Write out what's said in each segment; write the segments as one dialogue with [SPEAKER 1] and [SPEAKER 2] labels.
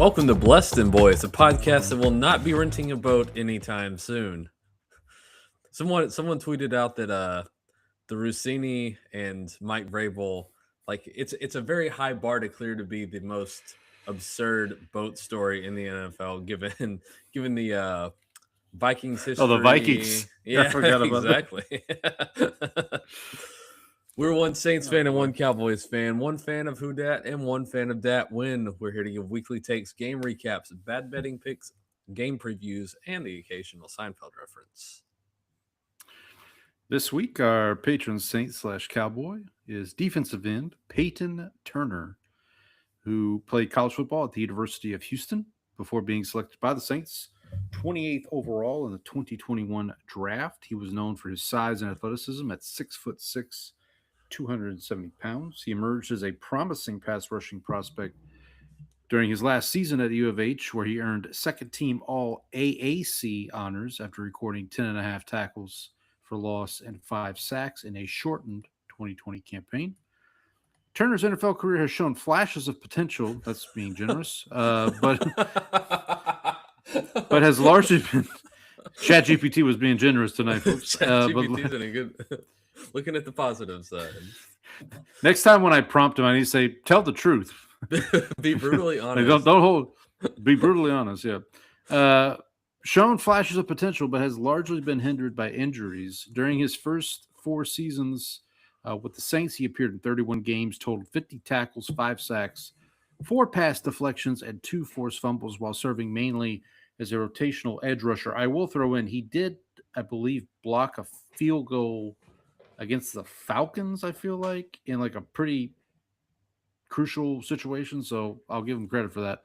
[SPEAKER 1] Welcome to Blessed and Boys, a podcast that will not be renting a boat anytime soon. Someone tweeted out that the Rossini and Mike Vrabel, like it's a very high bar to clear to be the most absurd boat story in the NFL, given the Vikings history.
[SPEAKER 2] Oh, the Vikings!
[SPEAKER 1] Yeah,
[SPEAKER 2] I forgot about
[SPEAKER 1] exactly. We're one Saints fan and one Cowboys fan, one fan of Who Dat and one fan of Dat Win. We're here to give weekly takes, game recaps, bad betting picks, game previews, and the occasional Seinfeld reference.
[SPEAKER 2] This week, our patron Saint/Cowboy is defensive end Peyton Turner, who played college football at the University of Houston before being selected by the Saints 28th overall in the 2021 draft. He was known for his size and athleticism at 6'6", 270 pounds. He emerged as a promising pass rushing prospect during his last season at U of H, where he earned second team all AAC honors after recording 10.5 tackles for loss and 5 sacks in a shortened 2020 campaign. Turner's NFL career has shown flashes of potential, that's being generous, but has largely been ChatGPT was being generous tonight, folks.
[SPEAKER 1] ChatGPT's in a good looking at the positive side.
[SPEAKER 2] Next time when I prompt him, I need to say, tell the truth.
[SPEAKER 1] Be brutally honest.
[SPEAKER 2] Like, don't hold. Be brutally honest, yeah. Shown flashes of potential, but has largely been hindered by injuries. During his first 4 seasons with the Saints, he appeared in 31 games, totaled 50 tackles, 5 sacks, 4 pass deflections, and 2 forced fumbles while serving mainly as a rotational edge rusher. I will throw in, he did, I believe, block a field goal against the Falcons, I feel like, in like a pretty crucial situation. So I'll give him credit for that.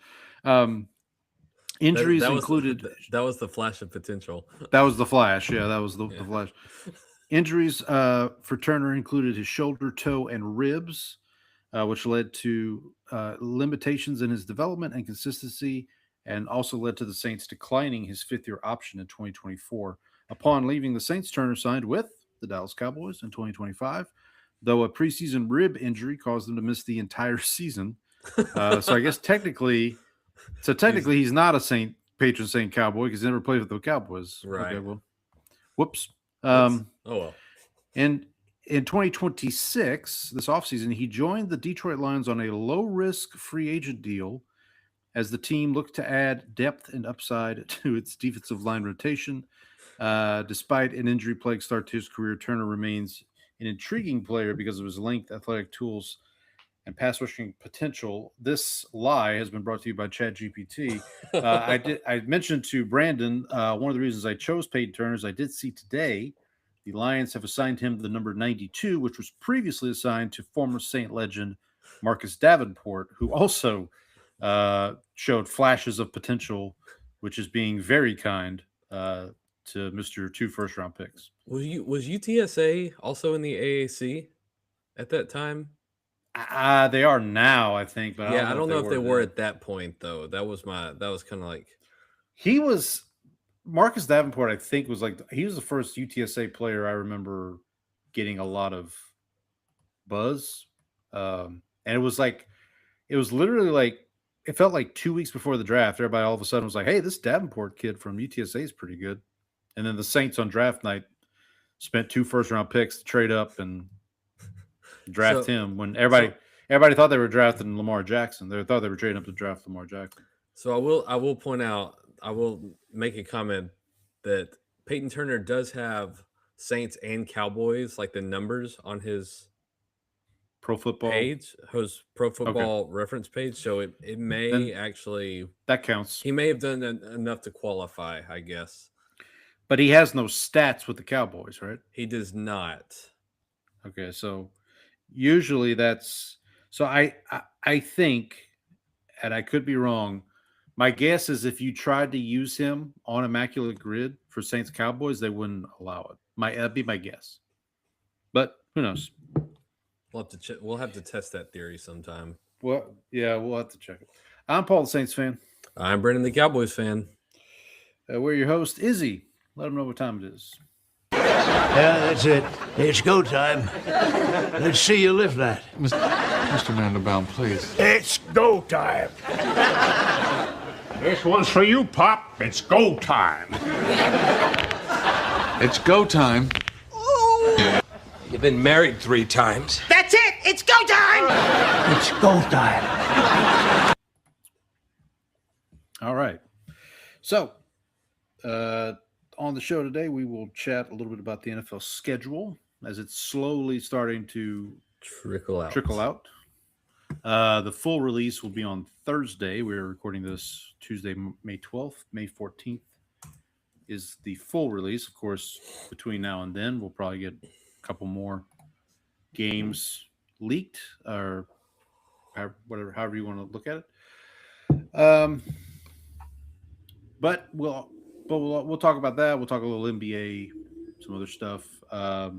[SPEAKER 2] Injuries included.
[SPEAKER 1] That was the flash of potential.
[SPEAKER 2] That was the flash. Yeah, that was the flash. Injuries for Turner included his shoulder, toe, and ribs, which led to limitations in his development and consistency, and also led to the Saints declining his 5th-year option in 2024. Upon leaving the Saints, Turner signed with the Dallas Cowboys in 2025, though a preseason rib injury caused him to miss the entire season. So I guess technically he's not a patron Saint Cowboy because he never played with the Cowboys.
[SPEAKER 1] Right.
[SPEAKER 2] Okay, well, whoops.
[SPEAKER 1] Oh, well.
[SPEAKER 2] And in 2026, this offseason, he joined the Detroit Lions on a low-risk free agent deal as the team looked to add depth and upside to its defensive line rotation. Despite an injury-plagued start to his career, Turner remains an intriguing player because of his length, athletic tools, and pass rushing potential. This lie has been brought to you by ChatGPT. I mentioned to Brandon, one of the reasons I chose Peyton Turner is I did see today the Lions have assigned him the number 92, which was previously assigned to former Saint legend Marcus Davenport, who also showed flashes of potential, which is being very kind to Mr. 2 first-round picks.
[SPEAKER 1] Was UTSA also in the AAC at that time?
[SPEAKER 2] They are now, I think. But
[SPEAKER 1] I don't know if they were at that point, though. That was kind of like
[SPEAKER 2] he was. Marcus Davenport, I think, was he was the first UTSA player I remember getting a lot of buzz, and it was literally it felt like 2 weeks before the draft. Everybody all of a sudden was like, "Hey, this Davenport kid from UTSA is pretty good," and then the Saints on draft night spent 2 first-round picks to trade up and draft him when everybody thought they were drafting Lamar Jackson. They thought they were trading up to draft Lamar Jackson.
[SPEAKER 1] So I will point out, I will make a comment that Peyton Turner does have Saints and Cowboys, like the numbers on his
[SPEAKER 2] Pro Football
[SPEAKER 1] page, his Pro Football reference page. So it may then, actually
[SPEAKER 2] that counts.
[SPEAKER 1] He may have done enough to qualify, I guess.
[SPEAKER 2] But he has no stats with the Cowboys, right?
[SPEAKER 1] He does not.
[SPEAKER 2] Okay, so usually that's so. I think, and I could be wrong. My guess is if you tried to use him on Immaculate Grid for Saints Cowboys, they wouldn't allow it. That'd be my guess. But who knows?
[SPEAKER 1] We'll have to test that theory sometime.
[SPEAKER 2] Well, yeah, we'll have to check it. I'm Paul, the Saints fan.
[SPEAKER 1] I'm Brendan, the Cowboys fan.
[SPEAKER 2] We're your host, Izzy. Let them know what time it is.
[SPEAKER 3] Yeah, that's it. It's go time. Let's see you lift that.
[SPEAKER 4] Mr. Mandelbaum, please.
[SPEAKER 3] It's go time.
[SPEAKER 4] This one's for you, Pop. It's go time.
[SPEAKER 5] It's go time.
[SPEAKER 6] You've been married 3 times.
[SPEAKER 7] That's it! It's go time!
[SPEAKER 3] It's go time.
[SPEAKER 2] All right. So, on the show today, we will chat a little bit about the NFL schedule as it's slowly starting to
[SPEAKER 1] Trickle out.
[SPEAKER 2] The full release will be on Thursday. We're recording this Tuesday, May 12th. May 14th is the full release. Of course, between now and then, we'll probably get a couple more games leaked or however you want to look at it. But we'll talk about that. We'll talk a little NBA, some other stuff. But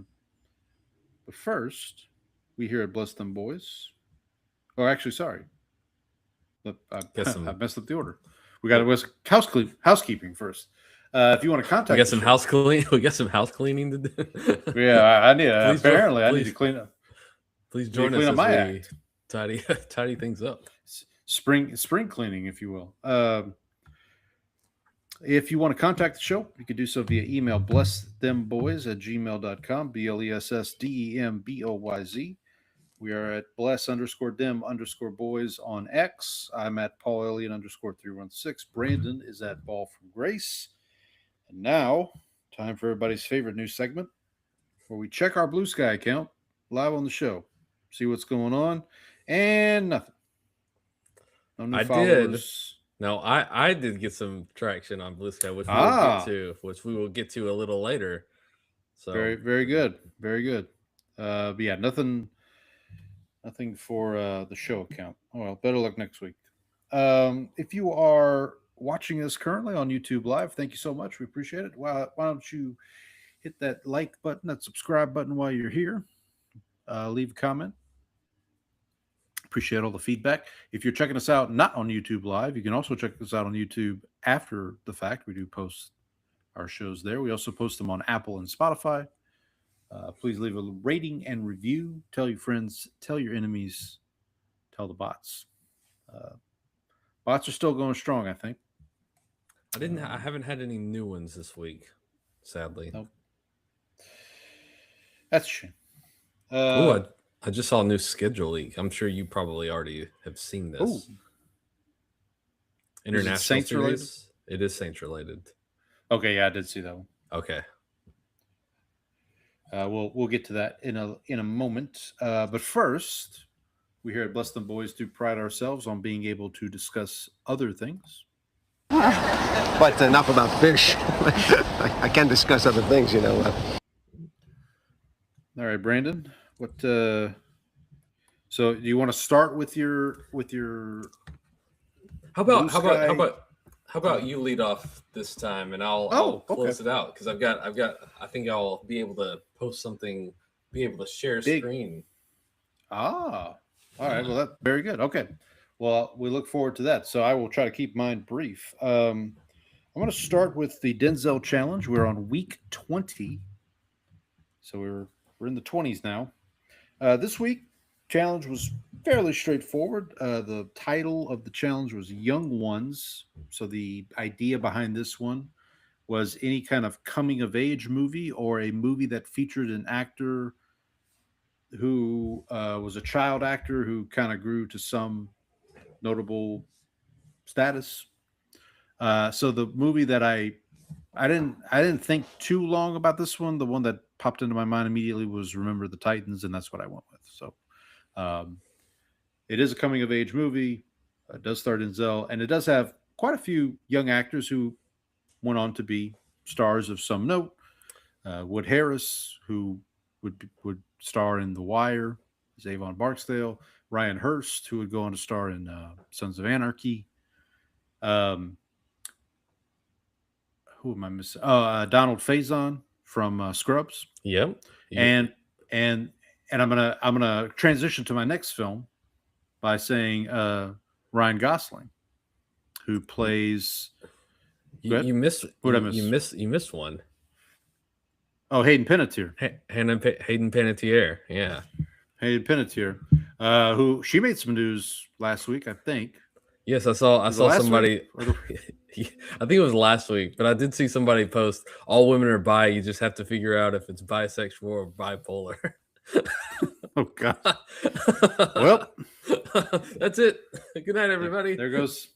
[SPEAKER 2] first, we here at Bless Them Boys. Oh, actually, sorry. I messed up the order. We got to housekeeping first. If you want to contact,
[SPEAKER 1] We got some house cleaning. We got some house cleaning to do.
[SPEAKER 2] Yeah, I need.
[SPEAKER 1] Please
[SPEAKER 2] Apparently,
[SPEAKER 1] don't-
[SPEAKER 2] I need
[SPEAKER 1] please-
[SPEAKER 2] to clean up.
[SPEAKER 1] Please
[SPEAKER 2] Clean
[SPEAKER 1] join us
[SPEAKER 2] up
[SPEAKER 1] as
[SPEAKER 2] my
[SPEAKER 1] we
[SPEAKER 2] act.
[SPEAKER 1] tidy things up.
[SPEAKER 2] Spring cleaning, if you will. If you want to contact the show, you can do so via email blessthemboys@gmail.com, BLESSDEMBOYZ. We are at bless_them_boys on X. I'm at Paul Elliott _316. Brandon is at Ball from Grace. And now, time for everybody's favorite new segment where we check our Blue Sky account live on the show, see what's going on, and nothing. No new
[SPEAKER 1] I did.
[SPEAKER 2] followers.
[SPEAKER 1] No, I did get some traction on Blue Sky, which we will get to a little later. So
[SPEAKER 2] Very, very good. Very good. But yeah, nothing for the show account. Oh, well, better luck next week. If you are watching us currently on YouTube Live, thank you so much. We appreciate it. Why don't you hit that like button, that subscribe button while you're here? Leave a comment. Appreciate all the feedback. If you're checking us out not on YouTube Live, you can also check us out on YouTube after the fact. We do post our shows there. We also post them on Apple and Spotify. Please leave a rating and review. Tell your friends, tell your enemies, tell the bots. Bots are still going strong, I think.
[SPEAKER 1] I haven't had any new ones this week, sadly.
[SPEAKER 2] Nope. That's a shame.
[SPEAKER 1] I just saw a new schedule leak. I'm sure you probably already have seen this.
[SPEAKER 2] Ooh.
[SPEAKER 1] International
[SPEAKER 2] Saints related?
[SPEAKER 1] series. It is Saints related.
[SPEAKER 2] Okay, yeah, I did see that one.
[SPEAKER 1] Okay.
[SPEAKER 2] We'll get to that in a moment. But first, we here at Bless Them Boys do pride ourselves on being able to discuss other things.
[SPEAKER 8] But enough about fish. I can discuss other things, you know.
[SPEAKER 2] All right, Brandon. What? So, do you want to start with your?
[SPEAKER 1] How about
[SPEAKER 2] Blue
[SPEAKER 1] how about you lead off this time, and I'll
[SPEAKER 2] okay.
[SPEAKER 1] close it out because I've got I think I'll be able to post something, be able to share
[SPEAKER 2] Big.
[SPEAKER 1] screen.
[SPEAKER 2] All right. Well, that's very good. Okay. Well, we look forward to that. So I will try to keep mine brief. I'm going to start with the Denzel Challenge. We're on week 20, so we're in the 20s now. This week, challenge was fairly straightforward. The title of the challenge was Young Ones. So the idea behind this one was any kind of coming of age movie or a movie that featured an actor who was a child actor who kind of grew to some notable status. So the movie that I didn't think too long about this one. The one that popped into my mind immediately was Remember the Titans, and that's what I went with. So it is a coming of age movie. It does star Denzel, and it does have quite a few young actors who went on to be stars of some note. Wood Harris, who would star in The Wire, Zavon Barksdale, Ryan Hurst, who would go on to star in Sons of Anarchy. Who am I missing? Donald Faison from Scrubs.
[SPEAKER 1] Yep.
[SPEAKER 2] And I'm gonna transition to my next film by saying Ryan Gosling, who plays.
[SPEAKER 1] You missed.
[SPEAKER 2] What did I miss?
[SPEAKER 1] You missed one.
[SPEAKER 2] Oh, Hayden Panettiere.
[SPEAKER 1] Hayden Panettiere. Yeah.
[SPEAKER 2] Hayden Panettiere, who she made some news last week, I think.
[SPEAKER 1] Yes, I saw
[SPEAKER 2] Was it last
[SPEAKER 1] somebody.
[SPEAKER 2] week or the-
[SPEAKER 1] I think it was last week, but I did see somebody post all women are bi. You just have to figure out if it's bisexual or bipolar.
[SPEAKER 2] Oh God. Well,
[SPEAKER 1] that's it. Good night, everybody.
[SPEAKER 2] there goes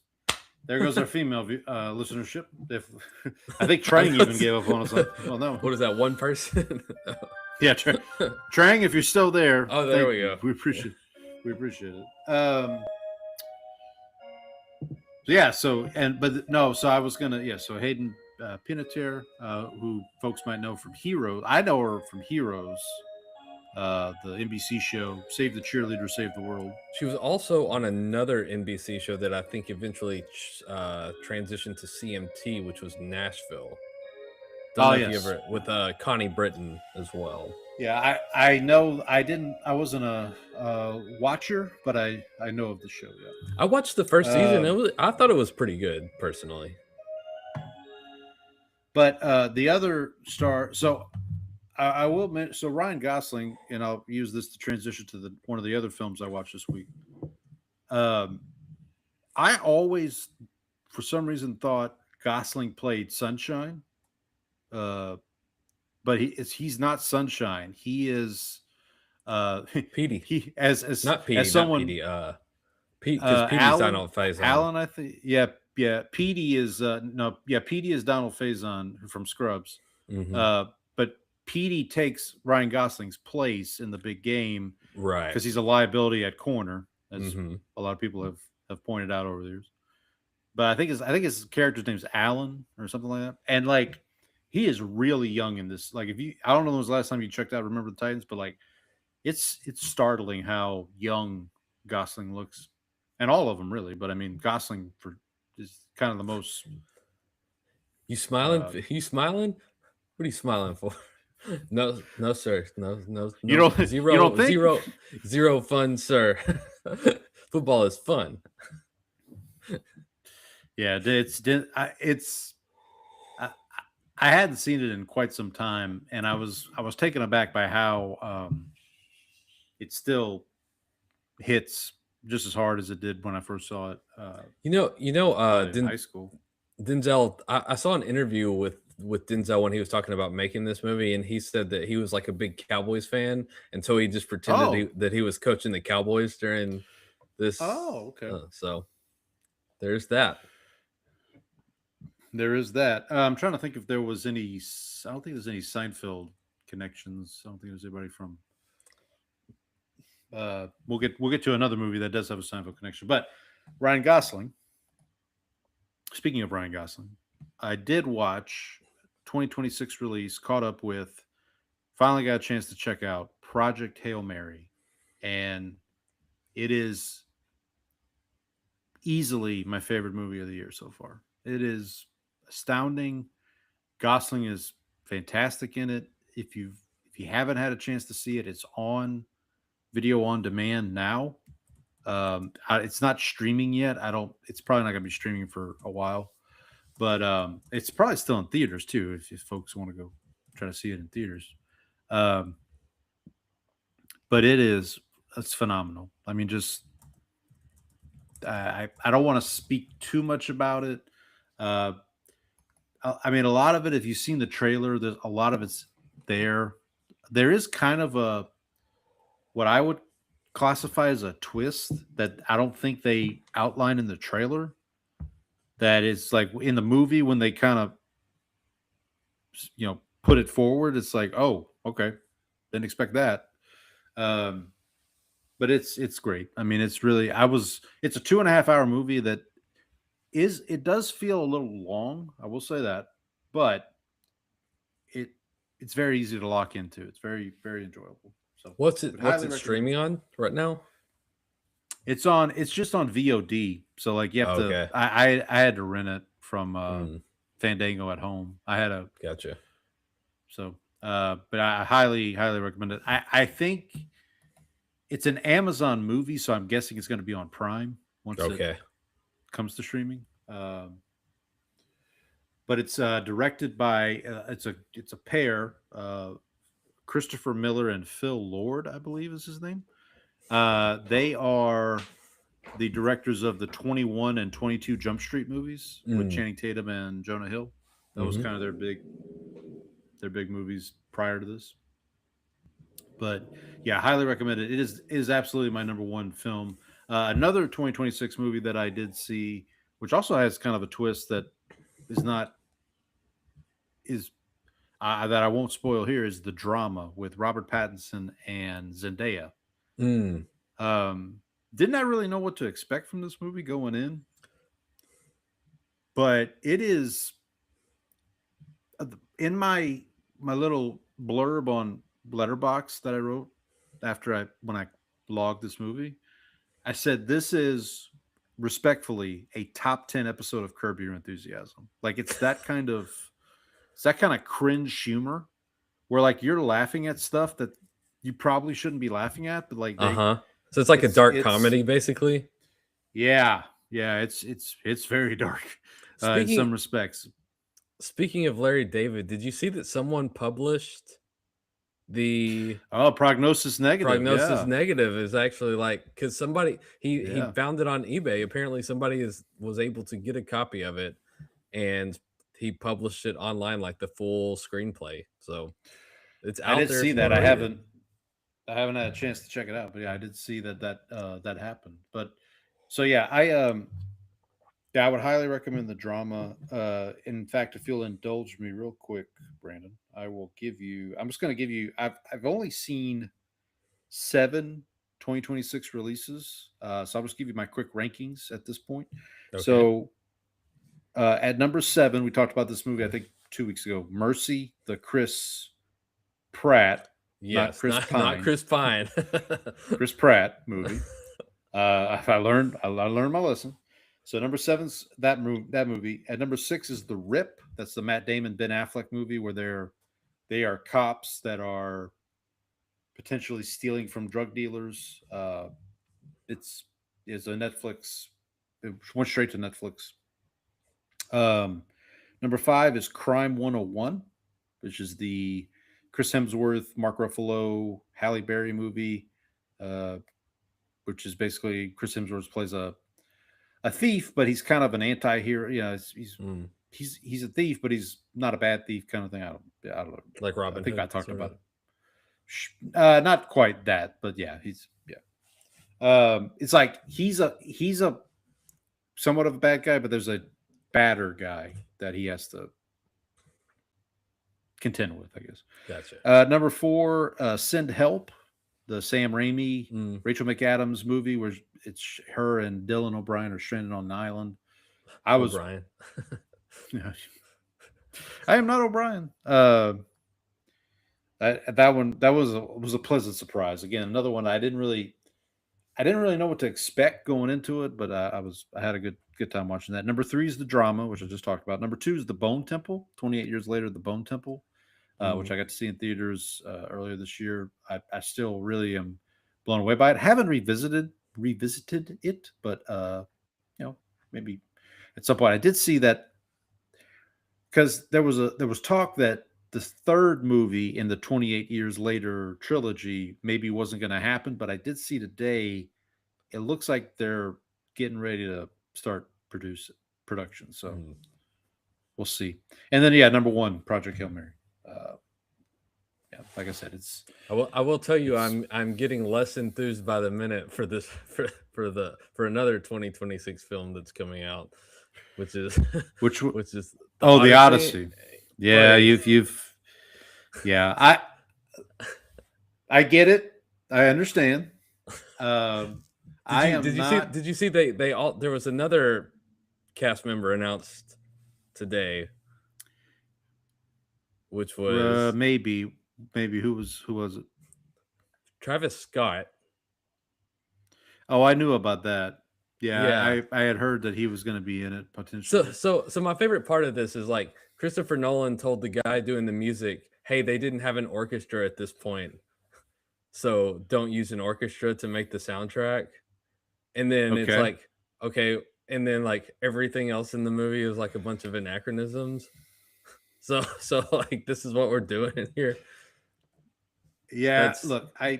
[SPEAKER 2] our female listenership. If I think Trang even gave up on us. Well, no.
[SPEAKER 1] What is that? One person?
[SPEAKER 2] Yeah, Trang, if you're still there.
[SPEAKER 1] Oh, there
[SPEAKER 2] thank
[SPEAKER 1] we
[SPEAKER 2] you.
[SPEAKER 1] go.
[SPEAKER 2] We appreciate it. Yeah. So I was gonna. Yeah. So Hayden Panettiere, who folks might know from Heroes. I know her from Heroes, the NBC show Save the Cheerleader, Save the World.
[SPEAKER 1] She was also on another NBC show that I think eventually transitioned to CMT, which was Nashville. Don't know if you ever, with Connie Britton as well.
[SPEAKER 2] Yeah, I know. I wasn't a watcher, but I know of the show. Yeah,
[SPEAKER 1] I watched the first season. I thought it was pretty good, personally.
[SPEAKER 2] But the other star, so I will mention. So Ryan Gosling, and I'll use this to transition to one of the other films I watched this week. I always, for some reason, thought Gosling played Sunshine. But he's not Sunshine. He is
[SPEAKER 1] Petey.
[SPEAKER 2] He as
[SPEAKER 1] not Petey,
[SPEAKER 2] as someone
[SPEAKER 1] not Petey. Pete, because Petey's Donald Faison.
[SPEAKER 2] Alan, I think. Yeah. Petey is Petey is Donald Faison from Scrubs.
[SPEAKER 1] Mm-hmm.
[SPEAKER 2] But Petey takes Ryan Gosling's place in the big game,
[SPEAKER 1] right?
[SPEAKER 2] Because he's a liability at corner, as
[SPEAKER 1] mm-hmm.
[SPEAKER 2] a lot of people have pointed out over the years. But I think his character's name is Alan or something like that, and like. He is really young in this. Like, I don't know when was the last time you checked out Remember the Titans, but like, it's startling how young Gosling looks, and all of them really. But I mean, Gosling is kind of the most.
[SPEAKER 1] You smiling? You smiling? What are you smiling for? No, sir. No.
[SPEAKER 2] You don't.
[SPEAKER 1] Zero.
[SPEAKER 2] You don't think?
[SPEAKER 1] Zero fun, sir. Football is fun.
[SPEAKER 2] Yeah, I hadn't seen it in quite some time, and I was taken aback by how it still hits just as hard as it did when I first saw it.
[SPEAKER 1] In
[SPEAKER 2] high school.
[SPEAKER 1] Denzel, I saw an interview with Denzel when he was talking about making this movie, and he said that he was like a big Cowboys fan, and so he just pretended that he was coaching the Cowboys during this.
[SPEAKER 2] Oh, okay.
[SPEAKER 1] So there's that.
[SPEAKER 2] There is that. I'm trying to think if there was any. I don't think there's any Seinfeld connections. I don't think there's anybody from. We'll get to another movie that does have a Seinfeld connection. But Ryan Gosling. Speaking of Ryan Gosling, I did watch 2026 release. Caught up with. Finally got a chance to check out Project Hail Mary, and it is easily my favorite movie of the year so far. It is astounding. Gosling is fantastic in it. If you haven't had a chance to see it, it's on video on demand now. It's not streaming yet. It's probably not going to be streaming for a while, but it's probably still in theaters too. If folks want to go try to see it in theaters, but it's phenomenal. I mean, just I don't want to speak too much about it. I mean, a lot of it, if you've seen the trailer, there's a lot of it's there. There is kind of what I would classify as a twist that I don't think they outline in the trailer. That is like in the movie when they kind of, put it forward. It's like, oh, okay, didn't expect that. But it's great. I mean, it's really. It's a 2.5-hour movie that. It does feel a little long, I will say that, but it's very easy to lock into. It's very, very enjoyable. So
[SPEAKER 1] what's it streaming on right now?
[SPEAKER 2] It's just on VOD. So like you have to I had to rent it from Fandango at home. I had a
[SPEAKER 1] gotcha.
[SPEAKER 2] So but I highly, highly recommend it. I think it's an Amazon movie, so I'm guessing it's going to be on Prime once it comes to streaming. But it's directed by it's a pair, Christopher Miller and Phil Lord, I believe is his name. They are the directors of the 21 and 22 Jump Street movies with
[SPEAKER 1] Mm.
[SPEAKER 2] Channing Tatum and Jonah Hill. That was
[SPEAKER 1] Mhm.
[SPEAKER 2] kind of their big movies prior to this. But yeah, highly recommend it. It is absolutely my number one film. Another 2026 movie that I did see, which also has kind of a twist that is not is that I won't spoil here, is The Drama with Robert Pattinson and Zendaya.
[SPEAKER 1] Mm.
[SPEAKER 2] Did not really know what to expect from this movie going in, but it is in my little blurb on Letterboxd that I wrote when I logged this movie. I said this is respectfully a top 10 episode of Curb Your Enthusiasm. Like it's that kind of cringe humor where like you're laughing at stuff that you probably shouldn't be laughing at, but like
[SPEAKER 1] So it's like a dark
[SPEAKER 2] it's-
[SPEAKER 1] comedy, basically.
[SPEAKER 2] yeah, it's very dark in some respects.
[SPEAKER 1] Speaking of Larry David, did you see that someone published the
[SPEAKER 2] Prognosis Negative?
[SPEAKER 1] Prognosis
[SPEAKER 2] yeah.
[SPEAKER 1] Negative is actually like because somebody he
[SPEAKER 2] Yeah.
[SPEAKER 1] found it on eBay. Apparently, somebody was able to get a copy of it, and he published it online, like the full screenplay. So it's out
[SPEAKER 2] I did
[SPEAKER 1] there.
[SPEAKER 2] see
[SPEAKER 1] if you
[SPEAKER 2] that.
[SPEAKER 1] wanna
[SPEAKER 2] I
[SPEAKER 1] read it.
[SPEAKER 2] haven't had a chance to check it out, but yeah, I did see that happened. But so yeah, I would highly recommend The Drama. In fact, if you'll indulge me real quick, Brandon, I'm just going to give you. I've only seen 7 2026 releases, so I'll just give you my quick rankings at this point.
[SPEAKER 1] Okay.
[SPEAKER 2] So at number 7, we talked about this movie I think 2 weeks ago. Mercy, the Chris Pratt.
[SPEAKER 1] Yes,
[SPEAKER 2] Chris
[SPEAKER 1] not
[SPEAKER 2] Pine.
[SPEAKER 1] Chris Pine.
[SPEAKER 2] Chris Pratt movie. I learned my lesson. So number 7's that movie. At number 6 is The Rip. That's the Matt Damon, Ben Affleck movie where they are cops that are potentially stealing from drug dealers. It's a Netflix. It went straight to Netflix. Number 5 is Crime 101, which is the Chris Hemsworth, Mark Ruffalo, Halle Berry movie, which is basically Chris Hemsworth plays a thief, but he's kind of an anti-hero. You know, he's a thief, but he's not a bad thief kind of thing. I don't know.
[SPEAKER 1] Like Robin
[SPEAKER 2] I think
[SPEAKER 1] Hood,
[SPEAKER 2] I talked
[SPEAKER 1] sort
[SPEAKER 2] about
[SPEAKER 1] of.
[SPEAKER 2] it. Not quite that, but yeah, it's like he's a somewhat of a bad guy, but there's a badder guy that he has to contend with, I guess.
[SPEAKER 1] Gotcha.
[SPEAKER 2] Number 4, Send Help, the Sam Raimi, Rachel McAdams movie where it's her and Dylan O'Brien are stranded on an island.
[SPEAKER 1] O'Brien.
[SPEAKER 2] I am not O'Brien. That one was a pleasant surprise. Again, another one I didn't really know what to expect going into it, but I had a good time watching that. Number 3 is The Drama, which I just talked about. Number 2 is The Bone Temple. 28 years later, The Bone Temple, which I got to see in theaters earlier this year. I still really am blown away by it. Haven't revisited it, but maybe at some point I did see that because there was talk that the third movie in the 28 years later trilogy maybe wasn't going to happen, but I did see today it looks like they're getting ready to start production. So we'll see. And then number 1, Project Hail Mary. Like I said, it's.
[SPEAKER 1] I will tell you, I'm getting less enthused by the minute for this for another 2026 film that's coming out, which is
[SPEAKER 2] The Odyssey. Yeah, you've. Yeah, I get it. I understand.
[SPEAKER 1] Did you see they all there was another cast member announced today, which was
[SPEAKER 2] maybe who was it?
[SPEAKER 1] Travis Scott.
[SPEAKER 2] Oh, I knew about that.
[SPEAKER 1] Yeah.
[SPEAKER 2] I had heard that he was going to be in it potentially.
[SPEAKER 1] So my favorite part of this is like Christopher Nolan told the guy doing the music, "Hey, they didn't have an orchestra at this point, so don't use an orchestra to make the soundtrack." And then it's like, okay, and then like everything else in the movie is like a bunch of anachronisms. So like this is what we're doing in here.
[SPEAKER 2] Yeah, look, I'm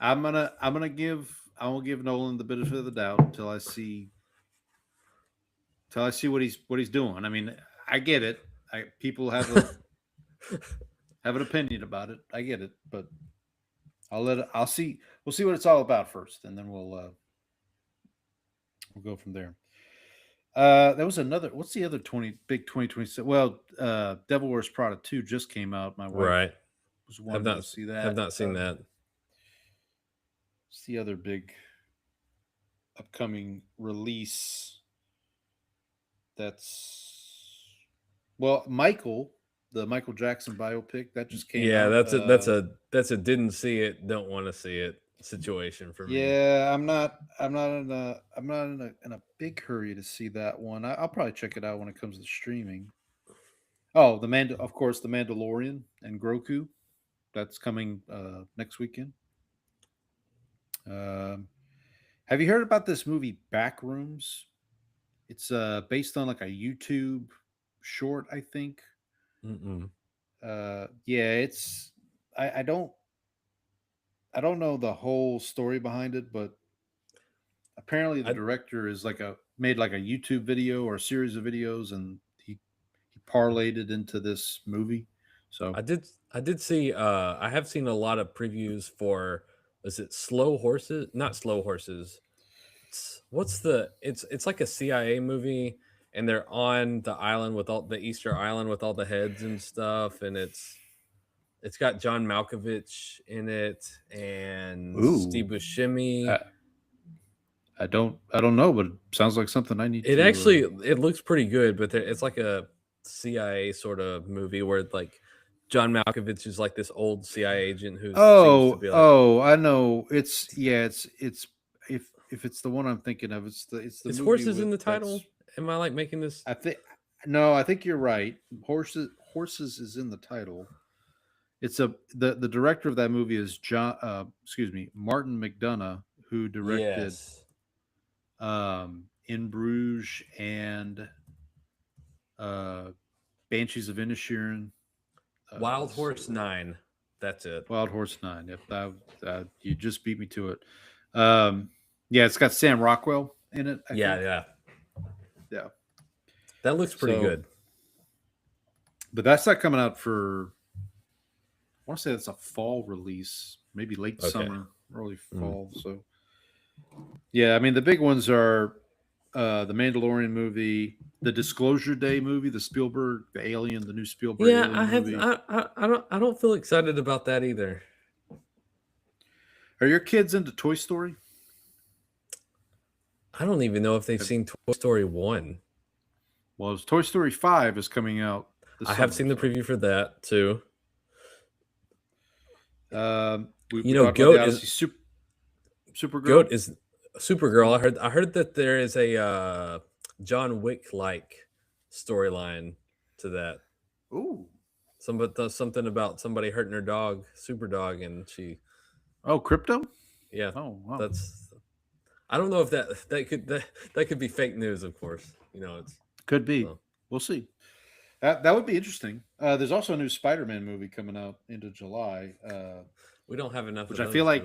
[SPEAKER 2] gonna give give Nolan the benefit of the doubt until I see what he's doing. I mean, I get it. People have an opinion about it. I get it, but I'll see. We'll see what it's all about first, and then we'll go from there. There was another. What's the other 2026? Well, Devil Wears Prada 2 just came out. My wife was wanting to see that.
[SPEAKER 1] Have not seen that.
[SPEAKER 2] It's the other big upcoming release. Michael, the Michael Jackson biopic that just came out.
[SPEAKER 1] Yeah, that's a didn't see it, don't want to see it situation for me.
[SPEAKER 2] Yeah, I'm not in a big hurry to see that one. I'll probably check it out when it comes to streaming. Oh, of course, The Mandalorian and Grogu. That's coming next weekend. Have you heard about this movie Backrooms? It's based on like a YouTube short, I think. Yeah, it's I don't know the whole story behind it, but apparently the director is made like a YouTube video or a series of videos, and he parlayed it into this movie. So
[SPEAKER 1] I did see I have seen a lot of previews for, is it Slow Horses? Not Slow Horses. It's like a CIA movie, and they're on the island with all the Easter Island with all the heads and stuff, and it's got John Malkovich in it and Steve Buscemi.
[SPEAKER 2] I don't know, but it sounds like something I need.
[SPEAKER 1] It looks pretty good, but it's like a CIA sort of movie where like John Malkovich is like this old CIA agent who.
[SPEAKER 2] I know. If it's the one I'm thinking of, it's the.
[SPEAKER 1] Is horses in the title? Am I like making this?
[SPEAKER 2] I think you're right. Horses is in the title. It's the director of that movie is Martin McDonagh, who directed In Bruges and Banshees of Inisherin.
[SPEAKER 1] Wild Horse 9. That's it.
[SPEAKER 2] Wild Horse 9. Yep. You just beat me to it. Yeah, it's got Sam Rockwell in it. I think.
[SPEAKER 1] Yeah. That looks pretty good.
[SPEAKER 2] But that's not coming out for, I want to say that's a fall release, maybe late summer, early fall. So, yeah, I mean, the big ones are the Mandalorian movie, the Disclosure Day movie, the Spielberg, the Alien, the new Spielberg.
[SPEAKER 1] Yeah,
[SPEAKER 2] Alien movie.
[SPEAKER 1] I don't feel excited about that either.
[SPEAKER 2] Are your kids into Toy Story?
[SPEAKER 1] I don't even know if they've seen Toy Story 1.
[SPEAKER 2] Well, Toy Story 5 is coming out.
[SPEAKER 1] I have seen the preview for that too.
[SPEAKER 2] Goat is Supergirl.
[SPEAKER 1] Goat is Supergirl. I heard that there is a John Wick like storyline to that.
[SPEAKER 2] Ooh,
[SPEAKER 1] something about somebody hurting her dog, Superdog, and she.
[SPEAKER 2] Oh, Crypto.
[SPEAKER 1] Yeah.
[SPEAKER 2] Oh, wow.
[SPEAKER 1] That's. I don't know if that could be fake news. Of course, it's.
[SPEAKER 2] Could be. So. We'll see. That would be interesting. There's also a new Spider-Man movie coming out into July.
[SPEAKER 1] We don't have enough.
[SPEAKER 2] Which I feel like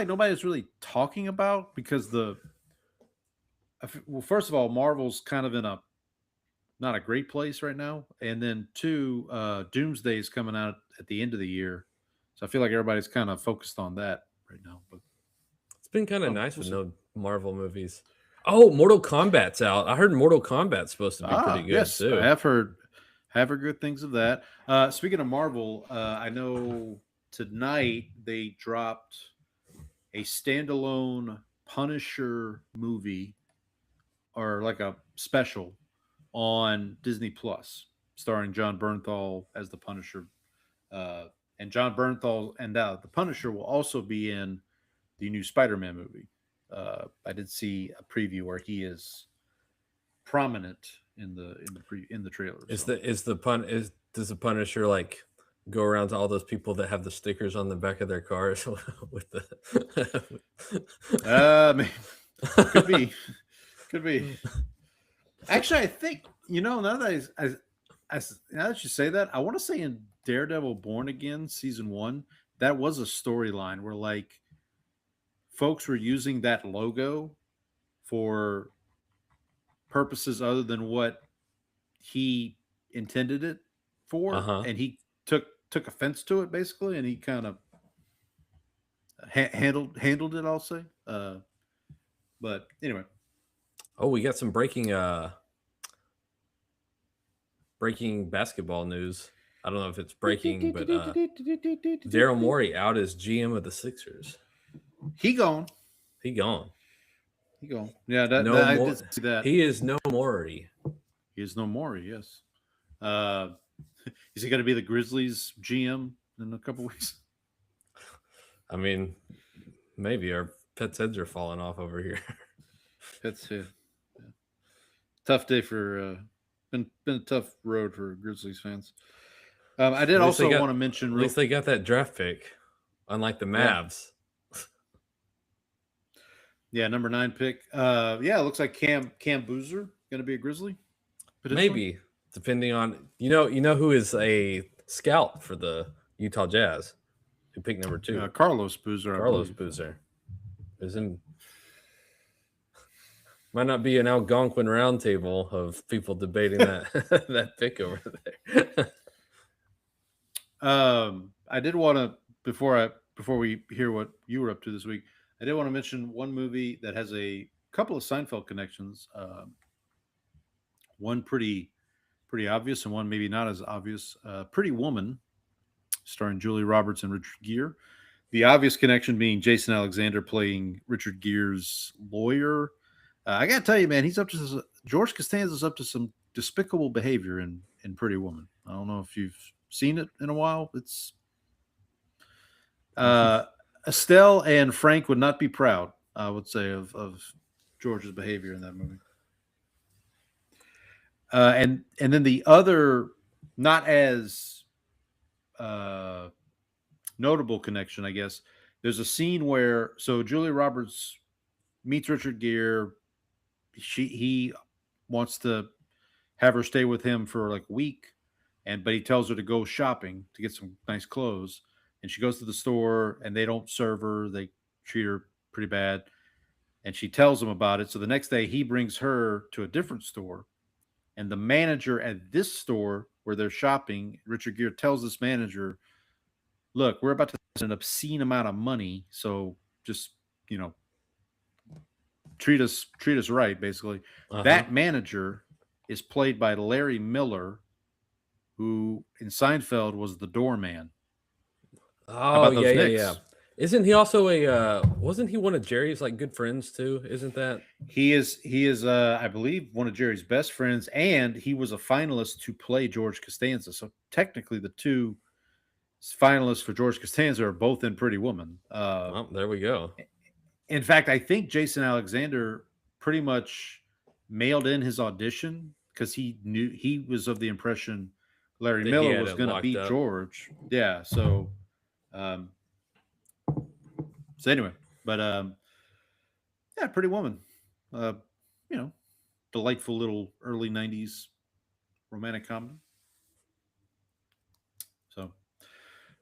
[SPEAKER 2] nobody's really talking about because first of all, Marvel's kind of in not a great place right now, and then two, Doomsday is coming out at the end of the year, so I feel like everybody's kind of focused on that right now. But
[SPEAKER 1] it's been kind of nice with no Marvel movies. Oh, Mortal Kombat's out. I heard Mortal Kombat's supposed to be pretty good too.
[SPEAKER 2] I have heard good things of that. Speaking of Marvel, I know tonight they dropped a standalone Punisher movie or like a special on Disney Plus, starring Jon Bernthal as the Punisher. And Jon Bernthal and the Punisher will also be in the new Spider-Man movie. I did see a preview where he is prominent in the trailer.
[SPEAKER 1] Does the Punisher like go around to all those people that have the stickers on the back of their cars with the?
[SPEAKER 2] Could be. Actually, I think now that now that you say that, I want to say in Daredevil Born Again season 1, that was a storyline where like folks were using that logo for purposes other than what he intended it for, and he took offense to it basically, and he kind of handled it, I'll say. But anyway.
[SPEAKER 1] Oh, we got some breaking basketball news. I don't know if it's breaking, but Daryl Morey out as GM of the Sixers.
[SPEAKER 2] He gone.
[SPEAKER 1] Yeah,
[SPEAKER 2] I did see that.
[SPEAKER 1] He is no Morey.
[SPEAKER 2] He is no Morey, yes. Is he going to be the Grizzlies GM in a couple weeks?
[SPEAKER 1] I mean, maybe our pets' heads are falling off over here.
[SPEAKER 2] That's it. Yeah. Tough day for been a tough road for Grizzlies fans. I did also want to mention.
[SPEAKER 1] At least they got that draft pick, unlike the Mavs.
[SPEAKER 2] Yeah, number 9 pick. It looks like Cam Boozer going to be a Grizzly.
[SPEAKER 1] Maybe, depending on you know who is a scout for the Utah Jazz, who picked number 2.
[SPEAKER 2] Carlos Boozer.
[SPEAKER 1] Carlos Boozer. Might not be an Algonquin roundtable of people debating that that pick over there.
[SPEAKER 2] I did want to before we hear what you were up to this week, I did want to mention one movie that has a couple of Seinfeld connections. One pretty obvious, and one maybe not as obvious. Pretty Woman, starring Julie Roberts and Richard Gere. The obvious connection being Jason Alexander playing Richard Gere's lawyer. I got to tell you, man, George Costanza's up to some despicable behavior in Pretty Woman. I don't know if you've seen it in a while. It's Estelle and Frank would not be proud, I would say, of George's behavior in that movie. And then the other, not as notable connection, I guess, there's a scene where Julia Roberts meets Richard Gere. He wants to have her stay with him for like a week, but he tells her to go shopping to get some nice clothes. And she goes to the store, and they don't serve her. They treat her pretty bad. And she tells him about it. So the next day, he brings her to a different store. And the manager at this store where they're shopping, Richard Gere tells this manager, look, we're about to spend an obscene amount of money. So just, treat us right, basically. That manager is played by Larry Miller, who in Seinfeld was the doorman.
[SPEAKER 1] Oh, yeah. Isn't he also wasn't he one of Jerry's like good friends too? Isn't that?
[SPEAKER 2] He is I believe one of Jerry's best friends, and he was a finalist to play George Costanza. So technically the two finalists for George Costanza are both in Pretty Woman.
[SPEAKER 1] There we go.
[SPEAKER 2] In fact, I think Jason Alexander pretty much mailed in his audition because he knew he was of the impression Larry Miller was going to beat George. Yeah. So anyway, but Pretty Woman, delightful little early 90s romantic comedy. So, all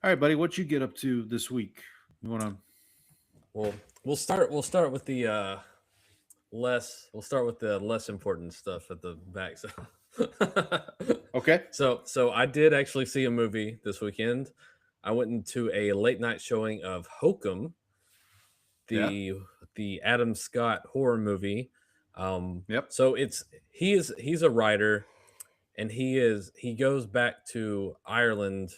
[SPEAKER 2] right, buddy, what you get up to this week? You want to?
[SPEAKER 1] Well, we'll start with the less important stuff at the back. So
[SPEAKER 2] okay.
[SPEAKER 1] So I did actually see a movie this weekend. I went into a late night showing of Hokum, the Adam Scott horror movie.
[SPEAKER 2] Yep.
[SPEAKER 1] So he's a writer, and he goes back to Ireland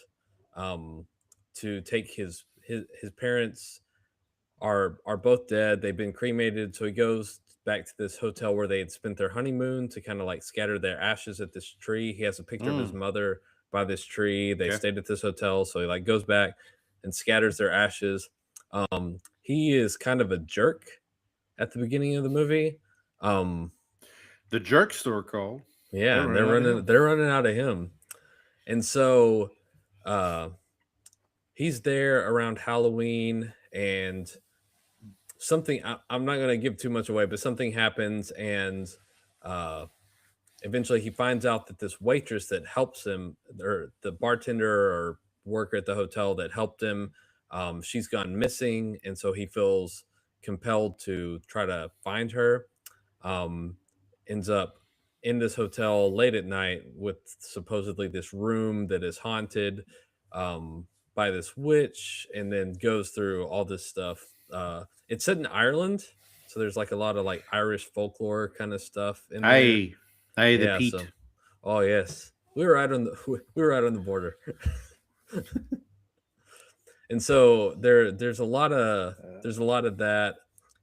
[SPEAKER 1] to take his parents are both dead. They've been cremated. So he goes back to this hotel where they had spent their honeymoon to kind of like scatter their ashes at this tree. He has a picture of his mother by this tree. They stayed at this hotel. So he like goes back and scatters their ashes. He is kind of a jerk at the beginning of the movie.
[SPEAKER 2] The jerk store called.
[SPEAKER 1] Yeah, they're running out of him. And so he's there around Halloween, and something, I'm not going to give too much away, but something happens, and eventually he finds out that this waitress that helps him, or the bartender or worker at the hotel that helped him, she's gone missing. And so he feels compelled to try to find her. Ends up in this hotel late at night with supposedly this room that is haunted by this witch, and then goes through all this stuff. It's set in Ireland, so there's like a lot of like Irish folklore kind of stuff in there.
[SPEAKER 2] Hey, the
[SPEAKER 1] Yeah,
[SPEAKER 2] Pete.
[SPEAKER 1] so- oh yes, we were right on the we were right on the border. And so there's a lot of that.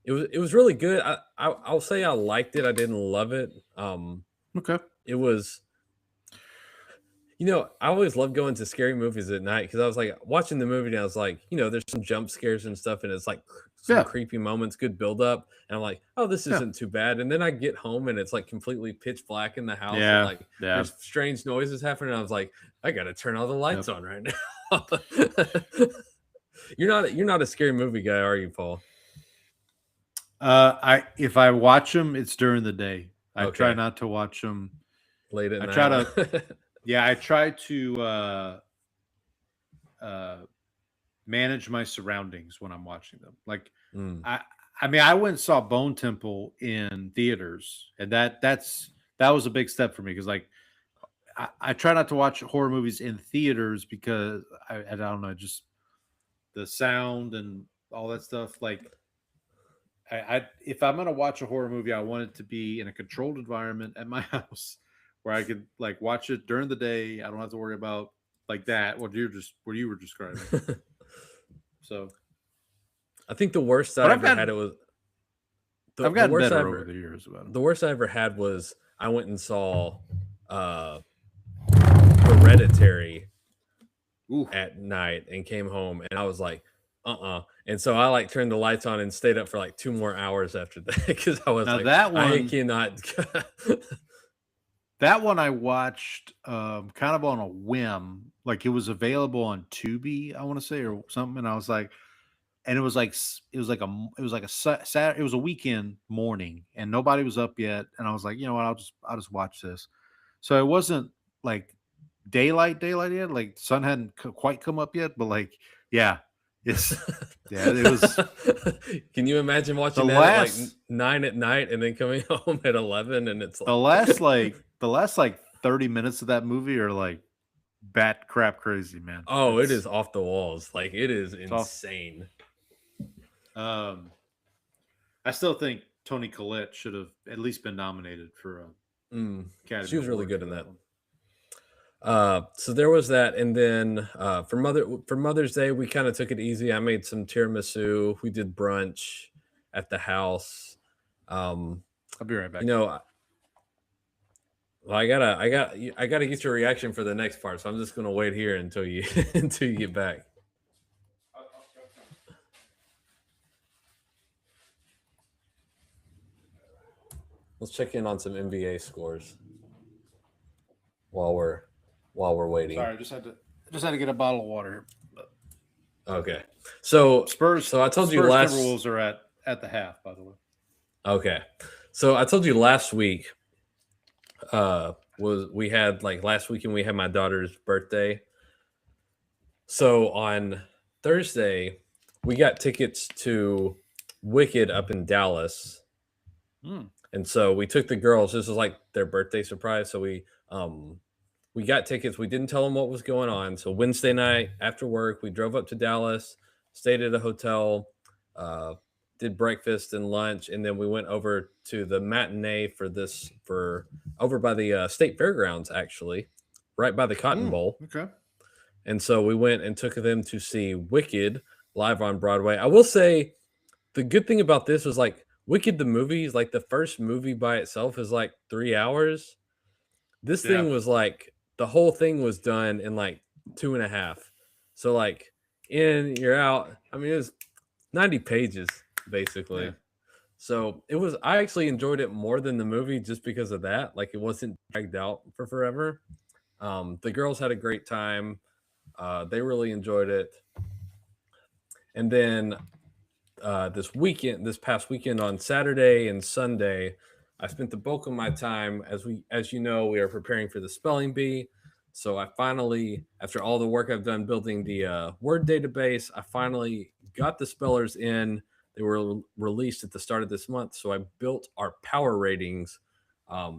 [SPEAKER 1] It was really good. I'll say I liked it. I didn't love it.
[SPEAKER 2] Okay.
[SPEAKER 1] It was, I always love going to scary movies at night because I was like watching the movie and I was like, there's some jump scares and stuff, and it's like some
[SPEAKER 2] Yeah.
[SPEAKER 1] creepy moments, good build up, and I'm like, oh, this
[SPEAKER 2] Yeah.
[SPEAKER 1] isn't too bad. And then I get home and it's like completely pitch black in the house.
[SPEAKER 2] Yeah,
[SPEAKER 1] And like
[SPEAKER 2] yeah.
[SPEAKER 1] there's strange noises happening. I was like, I gotta turn all the lights on right now. You're not a scary movie guy, are you, Paul?
[SPEAKER 2] If I watch them, it's during the day. I try
[SPEAKER 1] Okay.
[SPEAKER 2] not to watch them.
[SPEAKER 1] Late at
[SPEAKER 2] I
[SPEAKER 1] night.
[SPEAKER 2] try I try to manage my surroundings when I'm watching them. Like
[SPEAKER 1] Mm.
[SPEAKER 2] I mean, I went and saw Bone Temple in theaters, and that was a big step for me because like I try not to watch horror movies in theaters because I don't know, just the sound and all that stuff. Like if I'm gonna watch a horror movie, I want it to be in a controlled environment at my house where I could like watch it during the day. I don't have to worry about like that. What you were describing. So
[SPEAKER 1] I think the worst
[SPEAKER 2] But
[SPEAKER 1] I
[SPEAKER 2] I've
[SPEAKER 1] ever
[SPEAKER 2] gotten-
[SPEAKER 1] had it was
[SPEAKER 2] I've gotten
[SPEAKER 1] worst I
[SPEAKER 2] better
[SPEAKER 1] ever-
[SPEAKER 2] over the years about it.
[SPEAKER 1] the worst I ever had was I went and saw Hereditary
[SPEAKER 2] Ooh.
[SPEAKER 1] at night and came home and I was like, and so I like turned the lights on and stayed up for like 2 more hours after that because I was
[SPEAKER 2] Now
[SPEAKER 1] like,
[SPEAKER 2] that
[SPEAKER 1] I
[SPEAKER 2] one-
[SPEAKER 1] cannot.
[SPEAKER 2] That one I watched kind of on a whim. Like it was available on Tubi, I want to say, or something. And I was like, and it was like it was a weekend morning, and nobody was up yet. And I was like, you know what, I'll just watch this. So it wasn't like daylight yet. Like sun hadn't quite come up yet, but like, yeah, it was.
[SPEAKER 1] Can you imagine watching
[SPEAKER 2] The
[SPEAKER 1] that at
[SPEAKER 2] last-
[SPEAKER 1] like 9 at night and then coming home at 11 and it's like
[SPEAKER 2] The last 30 minutes of that movie are like bat crap crazy, man.
[SPEAKER 1] oh, it
[SPEAKER 2] It's-
[SPEAKER 1] is off the walls. Like it is
[SPEAKER 2] off-
[SPEAKER 1] insane.
[SPEAKER 2] I still think Toni Collette should have at least been nominated for a
[SPEAKER 1] Mm.
[SPEAKER 2] Academy
[SPEAKER 1] She was really
[SPEAKER 2] Award
[SPEAKER 1] good
[SPEAKER 2] for
[SPEAKER 1] in that.
[SPEAKER 2] one.
[SPEAKER 1] So there was that, and then for Mother's Day, we kind of took it easy. I made some tiramisu. We did brunch at the house.
[SPEAKER 2] I'll be right back.
[SPEAKER 1] Well, I gotta get your reaction for the next part, so I'm just gonna wait here until you until you get back. Let's check in on some NBA scores while we're waiting.
[SPEAKER 2] Sorry, just had to get a bottle of water.
[SPEAKER 1] Okay. So
[SPEAKER 2] Spurs.
[SPEAKER 1] So I told you
[SPEAKER 2] Spurs
[SPEAKER 1] last.
[SPEAKER 2] Timberwolves are at the half, by the way.
[SPEAKER 1] Okay. So I told you last week. We had like last weekend we had my daughter's birthday. So on Thursday, we got tickets to Wicked up in Dallas.
[SPEAKER 2] Hmm.
[SPEAKER 1] And so we took the girls. This was like their birthday surprise. So we got tickets. We didn't tell them what was going on. So Wednesday night after work, we drove up to Dallas, stayed at a hotel, did breakfast and lunch, and then we went over to the matinee for over by the state fairgrounds, actually, right by the Cotton Bowl.
[SPEAKER 2] Okay.
[SPEAKER 1] And so we went and took them to see Wicked live on Broadway. I will say the good thing about this was like Wicked the movie is like the first movie by itself is like 3 hours. This thing was like the whole thing was done in like 2.5. So like in, you're out. I mean, it was 90 pages basically.
[SPEAKER 2] Yeah.
[SPEAKER 1] So I actually enjoyed it more than the movie just because of that. Like it wasn't dragged out for forever. The girls had a great time. They really enjoyed it. And then this past weekend on Saturday and Sunday, I spent the bulk of my time as you know, we are preparing for the spelling bee. So I finally, after all the work I've done building the Word database, I finally got the spellers in. They were released at the start of this month, so I built our power ratings.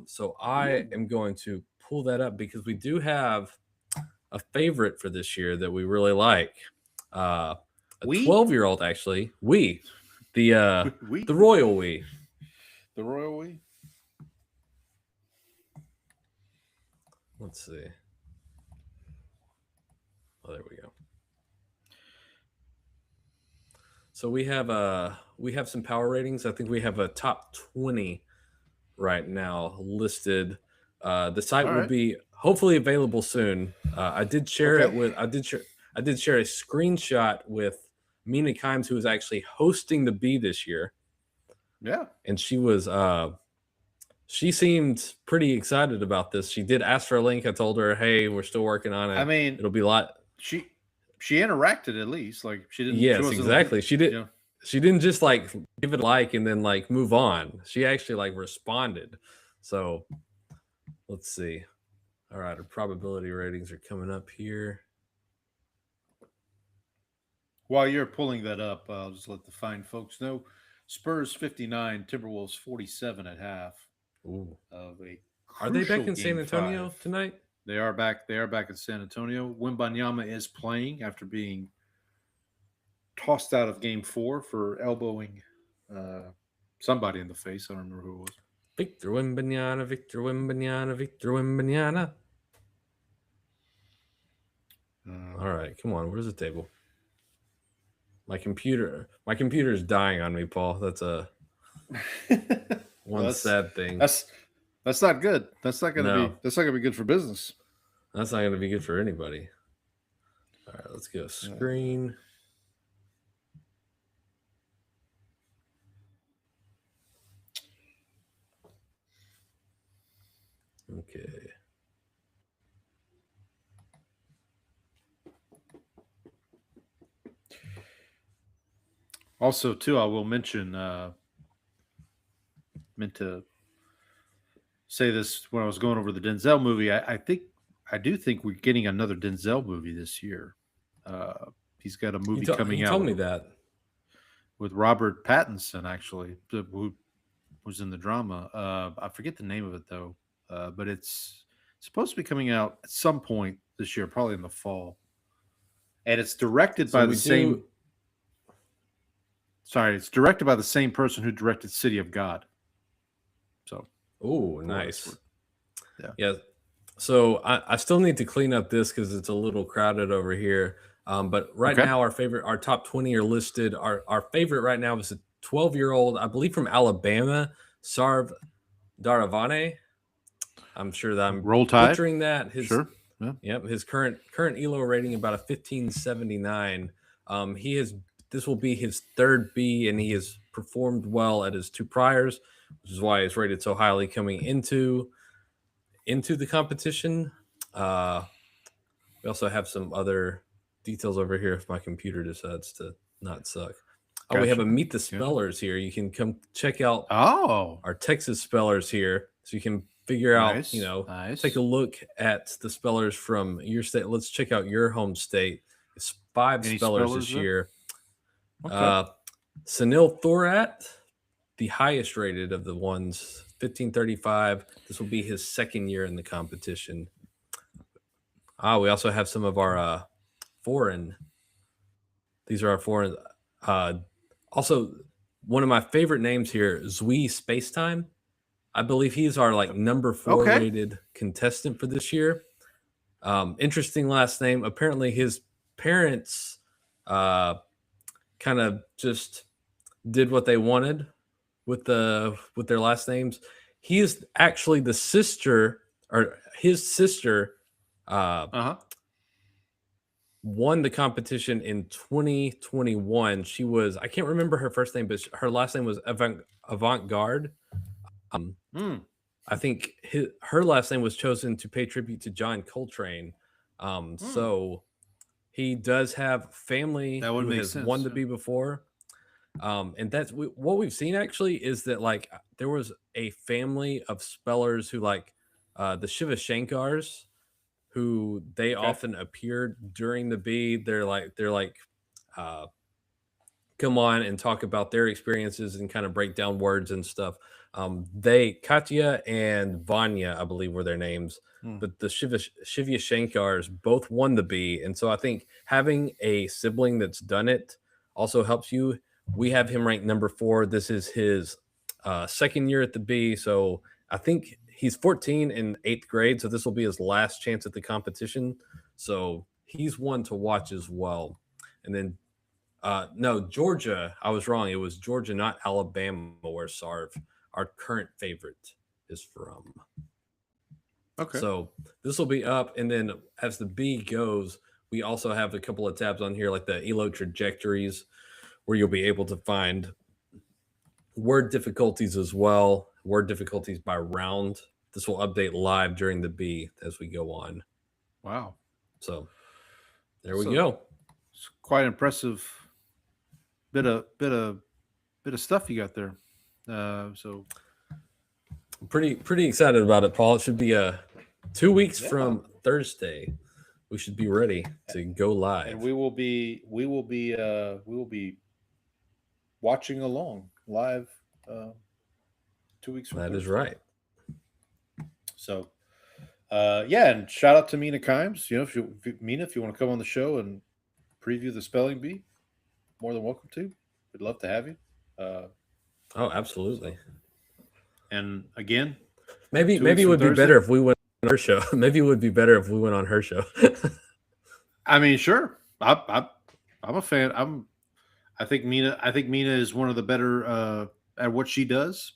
[SPEAKER 1] So I am going to pull that up because we do have a favorite for this year that we really like. A 12-year-old, actually. The royal we.
[SPEAKER 2] The royal we.
[SPEAKER 1] Let's see. Oh, there we go. So we have some power ratings. I think we have a top 20 right now listed. The site will be hopefully available soon. I did share it with I did share a screenshot with Mina Kimes, who is actually hosting the Bee this year.
[SPEAKER 2] Yeah.
[SPEAKER 1] And she seemed pretty excited about this. She did ask for a link. I told her, hey, we're still working on it.
[SPEAKER 2] I mean,
[SPEAKER 1] it'll be a lot.
[SPEAKER 2] She interacted at least. Like she didn't.
[SPEAKER 1] Yes, exactly. She did. She didn't just like give it a like and then like move on. She actually like responded. So let's see. All right, our probability ratings are coming up here.
[SPEAKER 2] While you're pulling that up, I'll just let the fine folks know. Spurs 59, Timberwolves 47 at half.
[SPEAKER 1] Ooh.
[SPEAKER 2] Are
[SPEAKER 1] they back in San Antonio tonight?
[SPEAKER 2] They are back. They are back in San Antonio. Wembanyama is playing after being tossed out of Game 4 for elbowing somebody in the face. I don't remember who it was.
[SPEAKER 1] Victor Wembanyama, Victor Wembanyama, Victor Wembanyama. All right, come on. Where's the table? My computer is dying on me, Paul. That's a sad thing.
[SPEAKER 2] That's not good. That's not gonna be good for business.
[SPEAKER 1] That's not gonna be good for anybody. All right, let's go screen. Okay.
[SPEAKER 2] Also, too, I will mention, meant to say this when I was going over the Denzel movie. I do think we're getting another Denzel movie this year. He's got a movie coming out.
[SPEAKER 1] He told me that.
[SPEAKER 2] With Robert Pattinson, actually, who was in the drama. I forget the name of it, though, but it's supposed to be coming out at some point this year, probably in the fall. And it's directed by the same... Sorry, it's directed by the same person who directed City of God. So,
[SPEAKER 1] nice. Yeah. So I still need to clean up this because it's a little crowded over here. But now, our top 20 are listed. Our favorite right now is a 12-year-old, I believe, from Alabama, Sarv Dharavane. I'm sure that I'm butchering that.
[SPEAKER 2] Sure. Yeah.
[SPEAKER 1] Yep. His current ELO rating about a 1579. This will be his third B, and he has performed well at his two priors, which is why he's rated so highly coming into the competition. We also have some other details over here if my computer decides to not suck. Gotcha. We have a Meet the Spellers here. You can come check out our Texas spellers here, so you can figure out, take a look at the spellers from your state. Let's check out your home state. It's 5 spellers this year. Okay. Sunil Thorat, the highest rated of the ones, 1535. This will be his second year in the competition. We also have some of our foreign. These are our foreign. Also, one of my favorite names here, Zui Spacetime. I believe he's our number 4 rated contestant for this year. Interesting last name. Apparently, his parents kind of just did what they wanted with their last names. He is actually the sister, or his sister won the competition in 2021. She was, I can't remember her first name, but her last name was Avant-Garde. I think her last name was chosen to pay tribute to John Coltrane. So he does have family who has won the Bee before. And that's what we've seen actually is that there was a family of spellers who the Shiva Shankars, who they often appeared during the Bee. They're come on and talk about their experiences and kind of break down words and stuff. Katya and Vanya, I believe, were their names, but the Shivya Shankars both won the B, and so I think having a sibling that's done it also helps you. We have him ranked number 4. This is his second year at the B, so I think he's 14 in 8th grade, so this will be his last chance at the competition. So he's one to watch as well. And then no, Georgia. I was wrong. It was Georgia, not Alabama, where Sarv, our current favorite, is from.
[SPEAKER 2] Okay.
[SPEAKER 1] So this will be up. And then as the B goes, we also have a couple of tabs on here, like the ELO trajectories, where you'll be able to find word difficulties as well, word difficulties by round. This will update live during the B as we go on.
[SPEAKER 2] Wow.
[SPEAKER 1] So there we go.
[SPEAKER 2] It's quite impressive bit of stuff you got there. So
[SPEAKER 1] I'm pretty excited about it, Paul. It should be 2 weeks from Thursday. We should be ready to go live.
[SPEAKER 2] and we will be watching along live 2 weeks from
[SPEAKER 1] That is
[SPEAKER 2] Thursday.
[SPEAKER 1] right.
[SPEAKER 2] So and shout out to Mina Kimes. You know, Mina, if you want to come on the show and preview the spelling bee, more than welcome to. We'd love to have you.
[SPEAKER 1] Oh, absolutely.
[SPEAKER 2] And again,
[SPEAKER 1] Maybe
[SPEAKER 2] 2
[SPEAKER 1] it
[SPEAKER 2] weeks
[SPEAKER 1] would
[SPEAKER 2] from
[SPEAKER 1] be better if we went on her show. Maybe it would be better if we went on her show.
[SPEAKER 2] I mean, sure. I'm a fan. I think Mina is one of the better at what she does,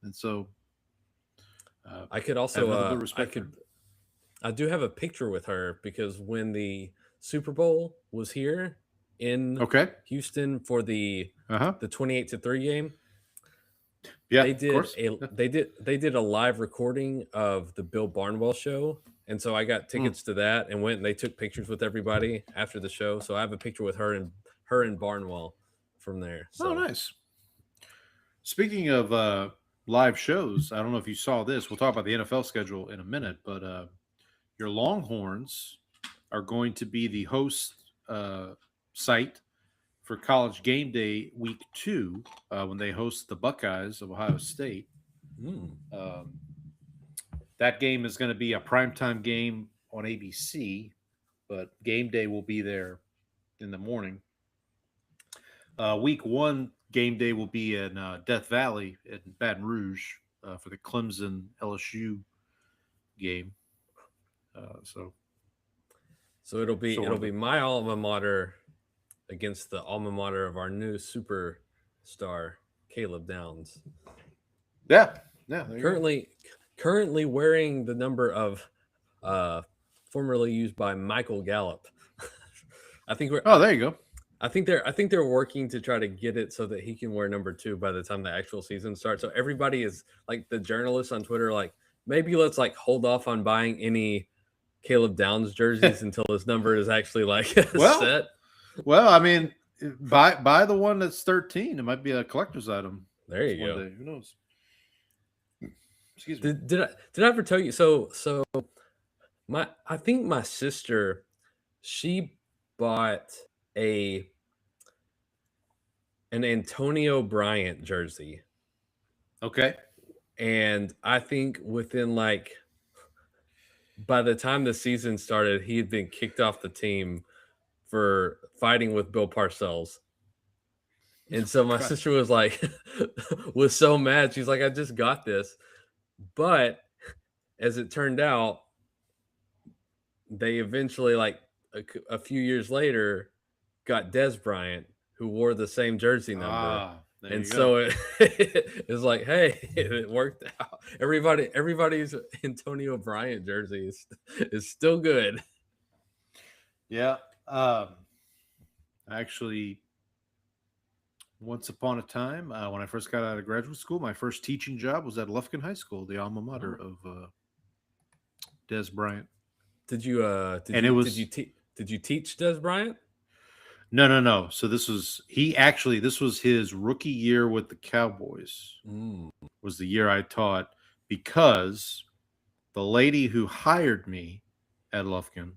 [SPEAKER 2] and so
[SPEAKER 1] I could
[SPEAKER 2] have
[SPEAKER 1] also
[SPEAKER 2] nothing but respect for her.
[SPEAKER 1] I do have a picture with her because when the Super Bowl was here in
[SPEAKER 2] Okay.
[SPEAKER 1] Houston for the 28-3 game,
[SPEAKER 2] Yeah,
[SPEAKER 1] they
[SPEAKER 2] of
[SPEAKER 1] did
[SPEAKER 2] course.
[SPEAKER 1] they did a live recording of the Bill Barnwell show, and so I got tickets to that and went and they took pictures with everybody after the show. So I have a picture with her and Barnwell from there. So
[SPEAKER 2] Oh, nice. Speaking of live shows, I don't know if you saw this. We'll talk about the NFL schedule in a minute, but your Longhorns are going to be the host site for College Game Day Week 2 when they host the Buckeyes of Ohio State. That game is going to be a primetime game on ABC, but Game Day will be there in the morning. Week 1 Game Day will be in Death Valley in Baton Rouge for the Clemson LSU game.
[SPEAKER 1] So it'll be my alma mater against the alma mater of our new superstar, Caleb Downs.
[SPEAKER 2] Yeah. There you go.
[SPEAKER 1] Currently wearing the number of formerly used by Michael Gallup. I think
[SPEAKER 2] there you go.
[SPEAKER 1] I think they're working to try to get it so that he can wear number 2 by the time the actual season starts. So everybody is like, the journalists on Twitter are like, maybe let's like hold off on buying any Caleb Downs jerseys until his number is actually like set.
[SPEAKER 2] Well, I mean, buy the one that's 13. It might be a collector's item.
[SPEAKER 1] There you go.
[SPEAKER 2] Day. Who knows? Excuse me.
[SPEAKER 1] Did I ever tell you? So I think my sister, she bought an Antonio Bryant jersey.
[SPEAKER 2] Okay.
[SPEAKER 1] And I think within by the time the season started, he had been kicked off the team for fighting with Bill Parcells. And so my sister was like, was so mad. She's like, I just got this. But as it turned out, they eventually, like a few years later, got Des Bryant, who wore the same jersey number. And so it was like, hey, it worked out. Everybody's Antonio Bryant jersey is still good.
[SPEAKER 2] Yeah. Actually, once upon a time, when I first got out of graduate school, my first teaching job was at Lufkin High School, the alma mater of Des Bryant.
[SPEAKER 1] Did you teach Des Bryant?
[SPEAKER 2] No. So this was his rookie year with the Cowboys. Was the year I taught, because the lady who hired me at Lufkin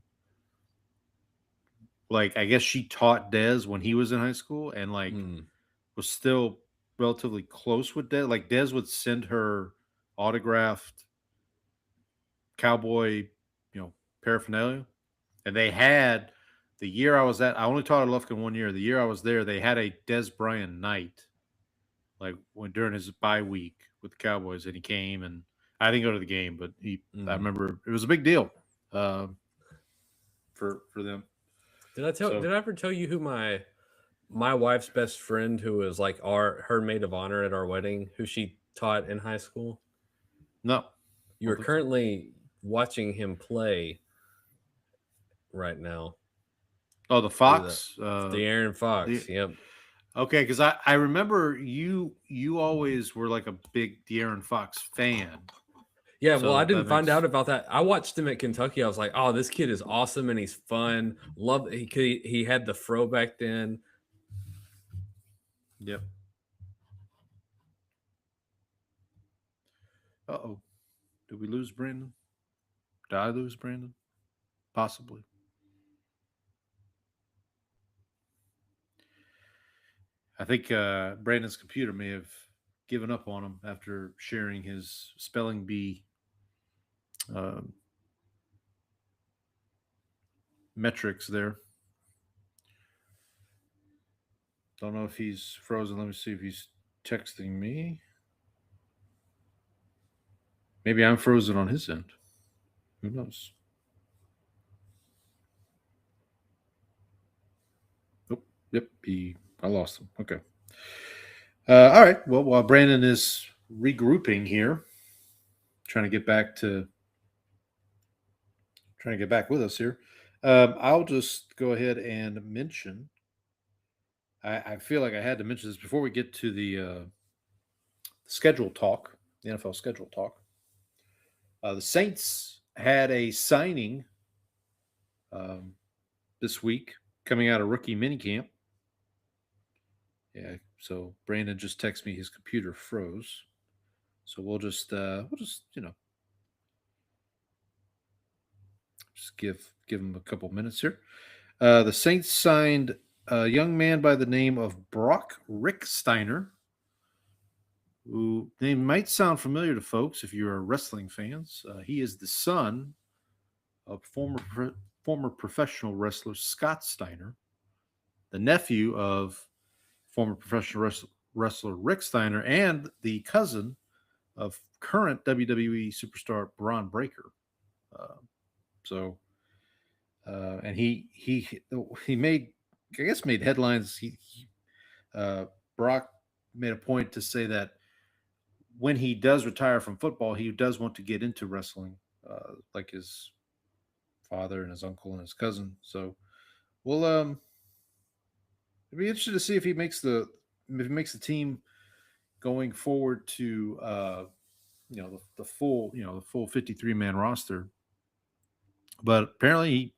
[SPEAKER 2] like I guess she taught Dez when he was in high school, and like was still relatively close with Dez. Like Dez would send her autographed cowboy, paraphernalia, and they had the year I was at. I only taught at Lufkin 1 year. The year I was there, they had a Dez Bryant night, like when during his bye week with the Cowboys, and he came, and I didn't go to the game, but I remember it was a big deal for them.
[SPEAKER 1] Did I ever tell you who my wife's best friend, who was like her maid of honor at our wedding, who she taught in high school?
[SPEAKER 2] No.
[SPEAKER 1] You are currently watching him play right now.
[SPEAKER 2] Oh, the Fox?
[SPEAKER 1] The Aaron Fox, yep.
[SPEAKER 2] Okay, because I remember you always were like a big De'Aaron Fox fan.
[SPEAKER 1] Yeah, well, I didn't find out about that. I watched him at Kentucky. I was like, oh, this kid is awesome and he's fun. Love he had the fro back then.
[SPEAKER 2] Yep. Uh-oh. Did we lose Brandon? Did I lose Brandon? Possibly. I think Brandon's computer may have given up on him after sharing his spelling bee metrics there. Don't know if he's frozen. Let me see if he's texting me. Maybe I'm frozen on his end. Who knows? Oh, yep. I lost him. Okay. All right. Well, while Brandon is regrouping here, trying to get back with us here, I'll just go ahead and mention. I feel like I had to mention this before we get to the schedule talk, the NFL schedule talk. The Saints had a signing this week coming out of rookie minicamp. Yeah, so Brandon just texted me his computer froze. So we'll just give him a couple minutes here. The Saints signed a young man by the name of Brock Ricksteiner, who name might sound familiar to folks if you're wrestling fans. He is the son of former professional wrestler Scott Steiner, the nephew of former professional wrestler Rick Steiner, and the cousin of current WWE superstar Bron Breakker. And he made headlines. Brock made a point to say that when he does retire from football, he does want to get into wrestling, like his father and his uncle and his cousin. So we'll it'd be interesting to see if he makes the team going forward to the full 53-man roster. But apparently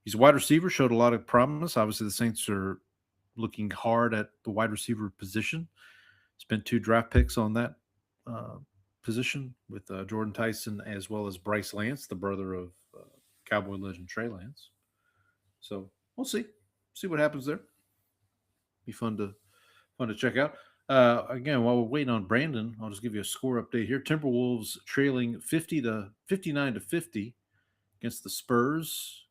[SPEAKER 2] he's a wide receiver, showed a lot of promise. Obviously the Saints are looking hard at the wide receiver position. Spent 2 draft picks on that position with Jordan Tyson as well as Bryce Lance, the brother of Cowboy legend Trey Lance. So we'll see what happens there. Be fun to check out. Again, while we're waiting on Brandon, I'll just give you a score update here. Timberwolves trailing 59-50 against the Spurs.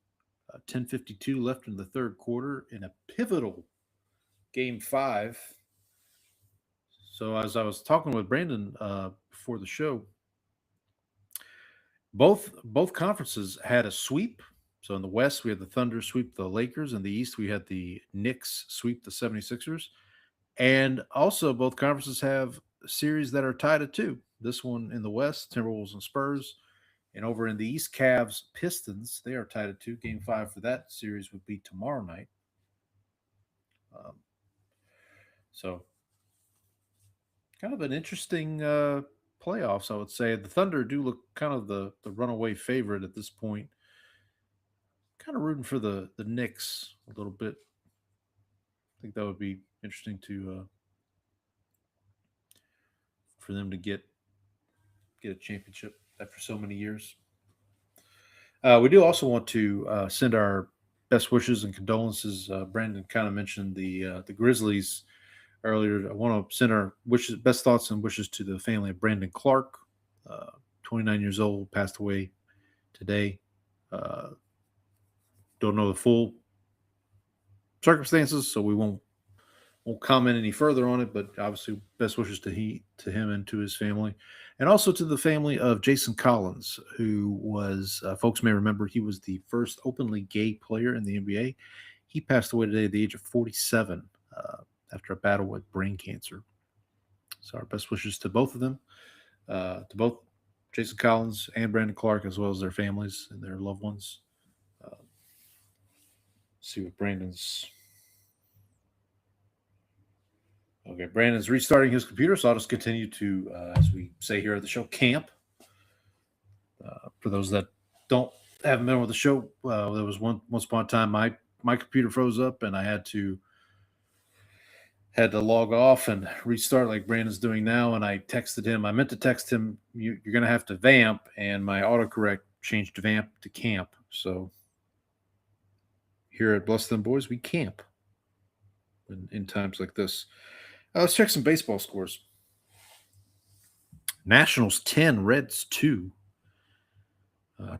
[SPEAKER 2] 10:52 left in the third quarter in a pivotal Game 5. So as I was talking with Brandon before the show, both conferences had a sweep. So in the West, we had the Thunder sweep the Lakers. In the East, we had the Knicks sweep the 76ers. And also both conferences have series that are tied at 2. This one in the West, Timberwolves and Spurs. And over in the East, Cavs, Pistons, they are tied at 2. Game 5 for that series would be tomorrow night. So kind of an interesting playoffs, I would say. The Thunder do look kind of the runaway favorite at this point. Kind of rooting for the Knicks a little bit. I think that would be interesting to for them to get a championship after so many years. We do also want to send our best wishes and condolences. Brandon kind of mentioned the Grizzlies earlier. I want to send our best thoughts and wishes to the family of Brandon Clark, 29 years old, passed away today. Don't know the full circumstances, so we won't comment any further on it. But obviously, best wishes to him and to his family, and also to the family of Jason Collins, who was folks may remember he was the first openly gay player in the NBA. He passed away today at the age of 47 after a battle with brain cancer. So our best wishes to both of them, to both Jason Collins and Brandon Clark, as well as their families and their loved ones. See what Brandon's. Okay, Brandon's restarting his computer, so I'll just continue to, as we say here at the show, camp. For those that haven't been with the show, there was once upon a time my computer froze up and I had to log off and restart like Brandon's doing now. And I texted him. I meant to text him, you're going to have to vamp, and my autocorrect changed vamp to camp. So here at Bless Them Boys, we camp in times like this. Let's check some baseball scores. Nationals 10, Reds 2.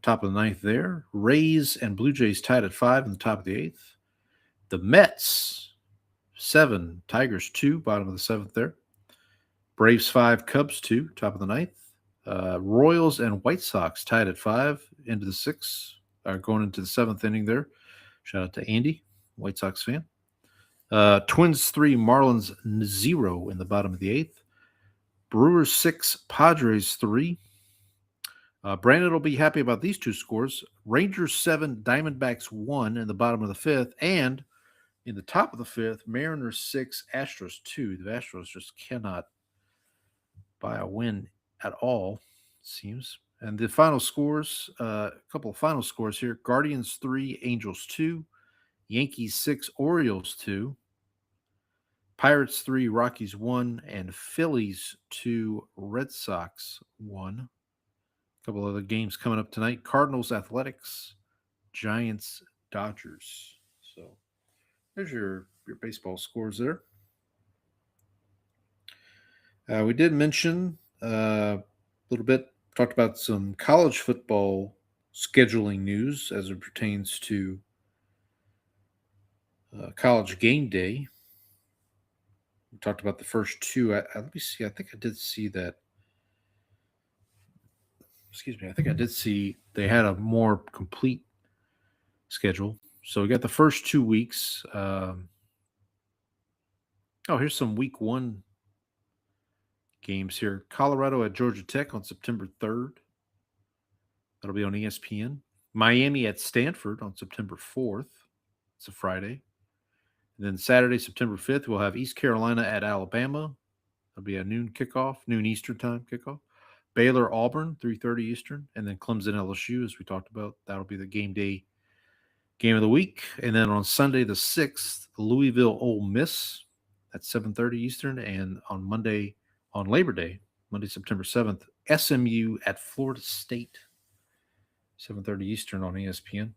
[SPEAKER 2] Top of the ninth there. Rays and Blue Jays tied at 5 in the top of the eighth. The Mets 7, Tigers 2, bottom of the seventh there. Braves 5, Cubs 2, top of the ninth. Royals and White Sox tied at 5 into the sixth. Going into the seventh inning there. Shout out to Andy, White Sox fan. Twins 3, Marlins 0 in the bottom of the eighth. Brewers 6, Padres 3. Brandon will be happy about these two scores. Rangers 7, Diamondbacks 1 in the bottom of the fifth. And in the top of the fifth, Mariners 6, Astros 2. The Astros just cannot buy a win at all, it seems. And the final scores, a couple of final scores here. Guardians 3, Angels 2. Yankees 6, Orioles 2. Pirates 3, Rockies 1. And Phillies 2, Red Sox 1. A couple other games coming up tonight. Cardinals, Athletics. Giants, Dodgers. So there's your baseball scores there. We did mention a little bit, talked about some college football scheduling news as it pertains to College Game Day. We talked about the first two. Let me see. I think I did see that. Excuse me. I think I did see they had a more complete schedule. So we got the first 2 weeks. Here's some week 1 games here. Colorado at Georgia Tech on September 3rd. That'll be on ESPN. Miami at Stanford on September 4th. It's a Friday. And then Saturday, September 5th, we'll have East Carolina at Alabama. That'll be a noon Eastern time kickoff. Baylor, Auburn, 3:30 Eastern. And then Clemson, LSU, as we talked about. That'll be the game day game of the week. And then on Sunday the 6th, Louisville, Ole Miss at 7:30 Eastern. And on Labor Day, Monday, September 7th, SMU at Florida State, 7:30 Eastern on ESPN.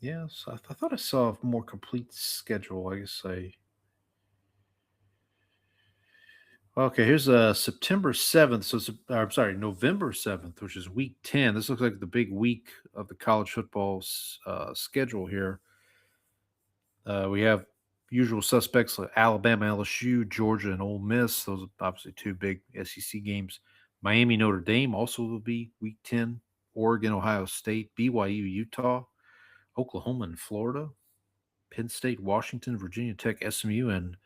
[SPEAKER 2] Yes, I thought I saw a more complete schedule. I guess Okay, here's September 7th. So I'm sorry, November 7th, which is week 10. This looks like the big week of the college football schedule here. We have usual suspects like Alabama, LSU, Georgia, and Ole Miss. Those are obviously two big SEC games. Miami, Notre Dame also will be week 10. Oregon, Ohio State, BYU, Utah, Oklahoma, and Florida. Penn State, Washington, Virginia Tech, SMU, and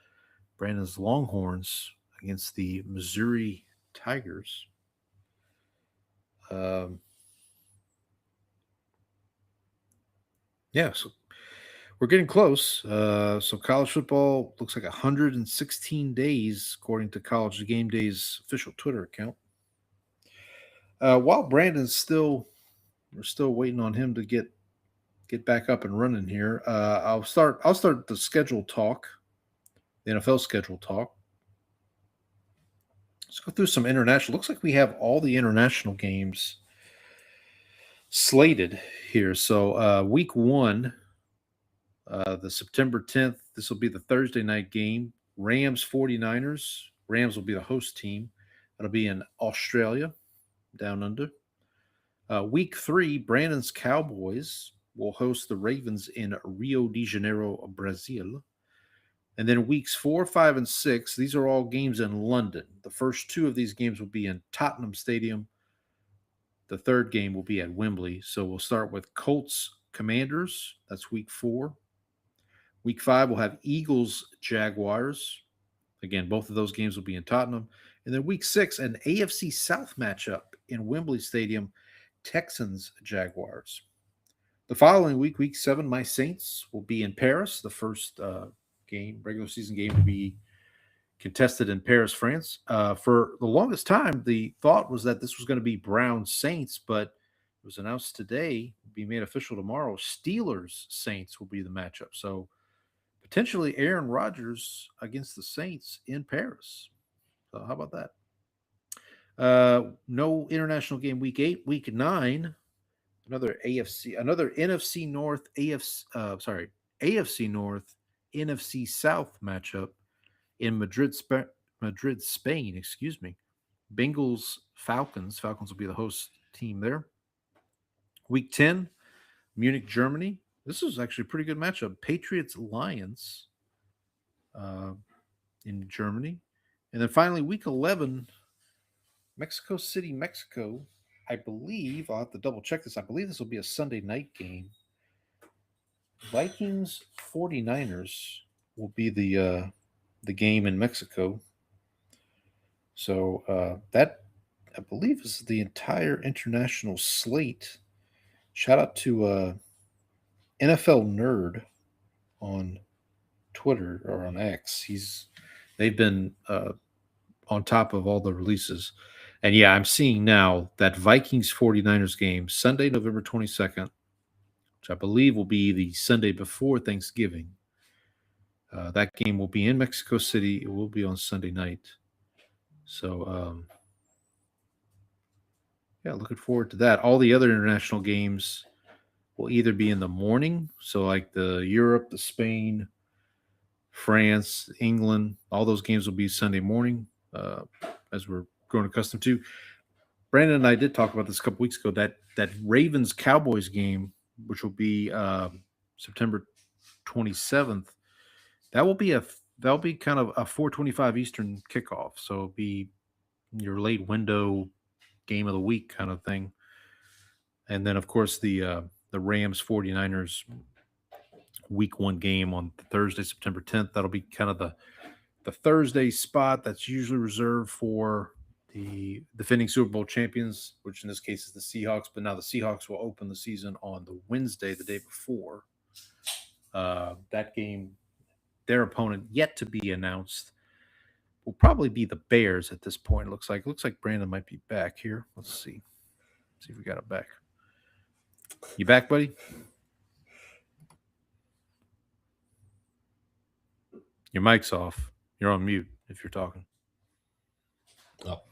[SPEAKER 2] Brandon's Longhorns against the Missouri Tigers. So we're getting close. So college football looks like 116 days, according to College Game Day's official Twitter account. While Brandon's we're still waiting on him to get back up and running here. I'll start the schedule talk, the NFL schedule talk. Let's go through some international. Looks like we have all the international games slated here. So week 1, the September 10th, this will be the Thursday night game. Rams 49ers. Rams will be the host team. That'll be in Australia, down under. Week 3, Brandon's Cowboys will host the Ravens in Rio de Janeiro, Brazil. And then weeks 4, 5, and 6, these are all games in London. The first 2 of these games will be in Tottenham Stadium. The third game will be at Wembley. So we'll start with Colts Commanders. That's week 4. Week 5, we'll have Eagles Jaguars. Again, both of those games will be in Tottenham. And then week 6, an AFC South matchup in Wembley Stadium, Texans Jaguars. The following week, week 7, my Saints will be in Paris. The first regular season game to be contested in Paris, France. For the longest time, the thought was that this was going to be Browns Saints, but it was announced today, be made official tomorrow, Steelers Saints will be the matchup. So potentially Aaron Rodgers against the Saints in Paris. So how about that? No international game week 8. Week 9, another NFC North, AFC North, NFC South matchup in Madrid, Spain, excuse me. Bengals, Falcons. Falcons will be the host team there. Week 10, Munich, Germany. This is actually a pretty good matchup. Patriots, Lions in Germany. And then finally, week 11, Mexico City, Mexico. I believe, I'll have to double check this. I believe this will be a Sunday night game. Vikings 49ers will be the game in Mexico. So that, I believe, is the entire international slate. Shout out to NFL Nerd on Twitter or on X. They've been on top of all the releases. And yeah, I'm seeing now that Vikings 49ers game, Sunday, November 22nd, which I believe will be the Sunday before Thanksgiving. That game will be in Mexico City. It will be on Sunday night. So, yeah, looking forward to that. All the other international games will either be in the morning, so like the Europe, the Spain, France, England, all those games will be Sunday morning, as we're grown accustomed to. Brandon and I did talk about this a couple weeks ago, that Ravens-Cowboys game, which will be September 27th, that'll be kind of a 4:25 Eastern kickoff. So it'll be your late window game of the week kind of thing. And then, of course, the Rams 49ers week 1 game on Thursday, September 10th. That'll be kind of the Thursday spot that's usually reserved for the defending Super Bowl champions, which in this case is the Seahawks. But now the Seahawks will open the season on the Wednesday, the day before. That game, their opponent yet to be announced, will probably be the Bears at this point. It looks like Brandon might be back here. Let's see. See if we got it back. You back, buddy? Your mic's off. You're on mute if you're talking.
[SPEAKER 1] Oh.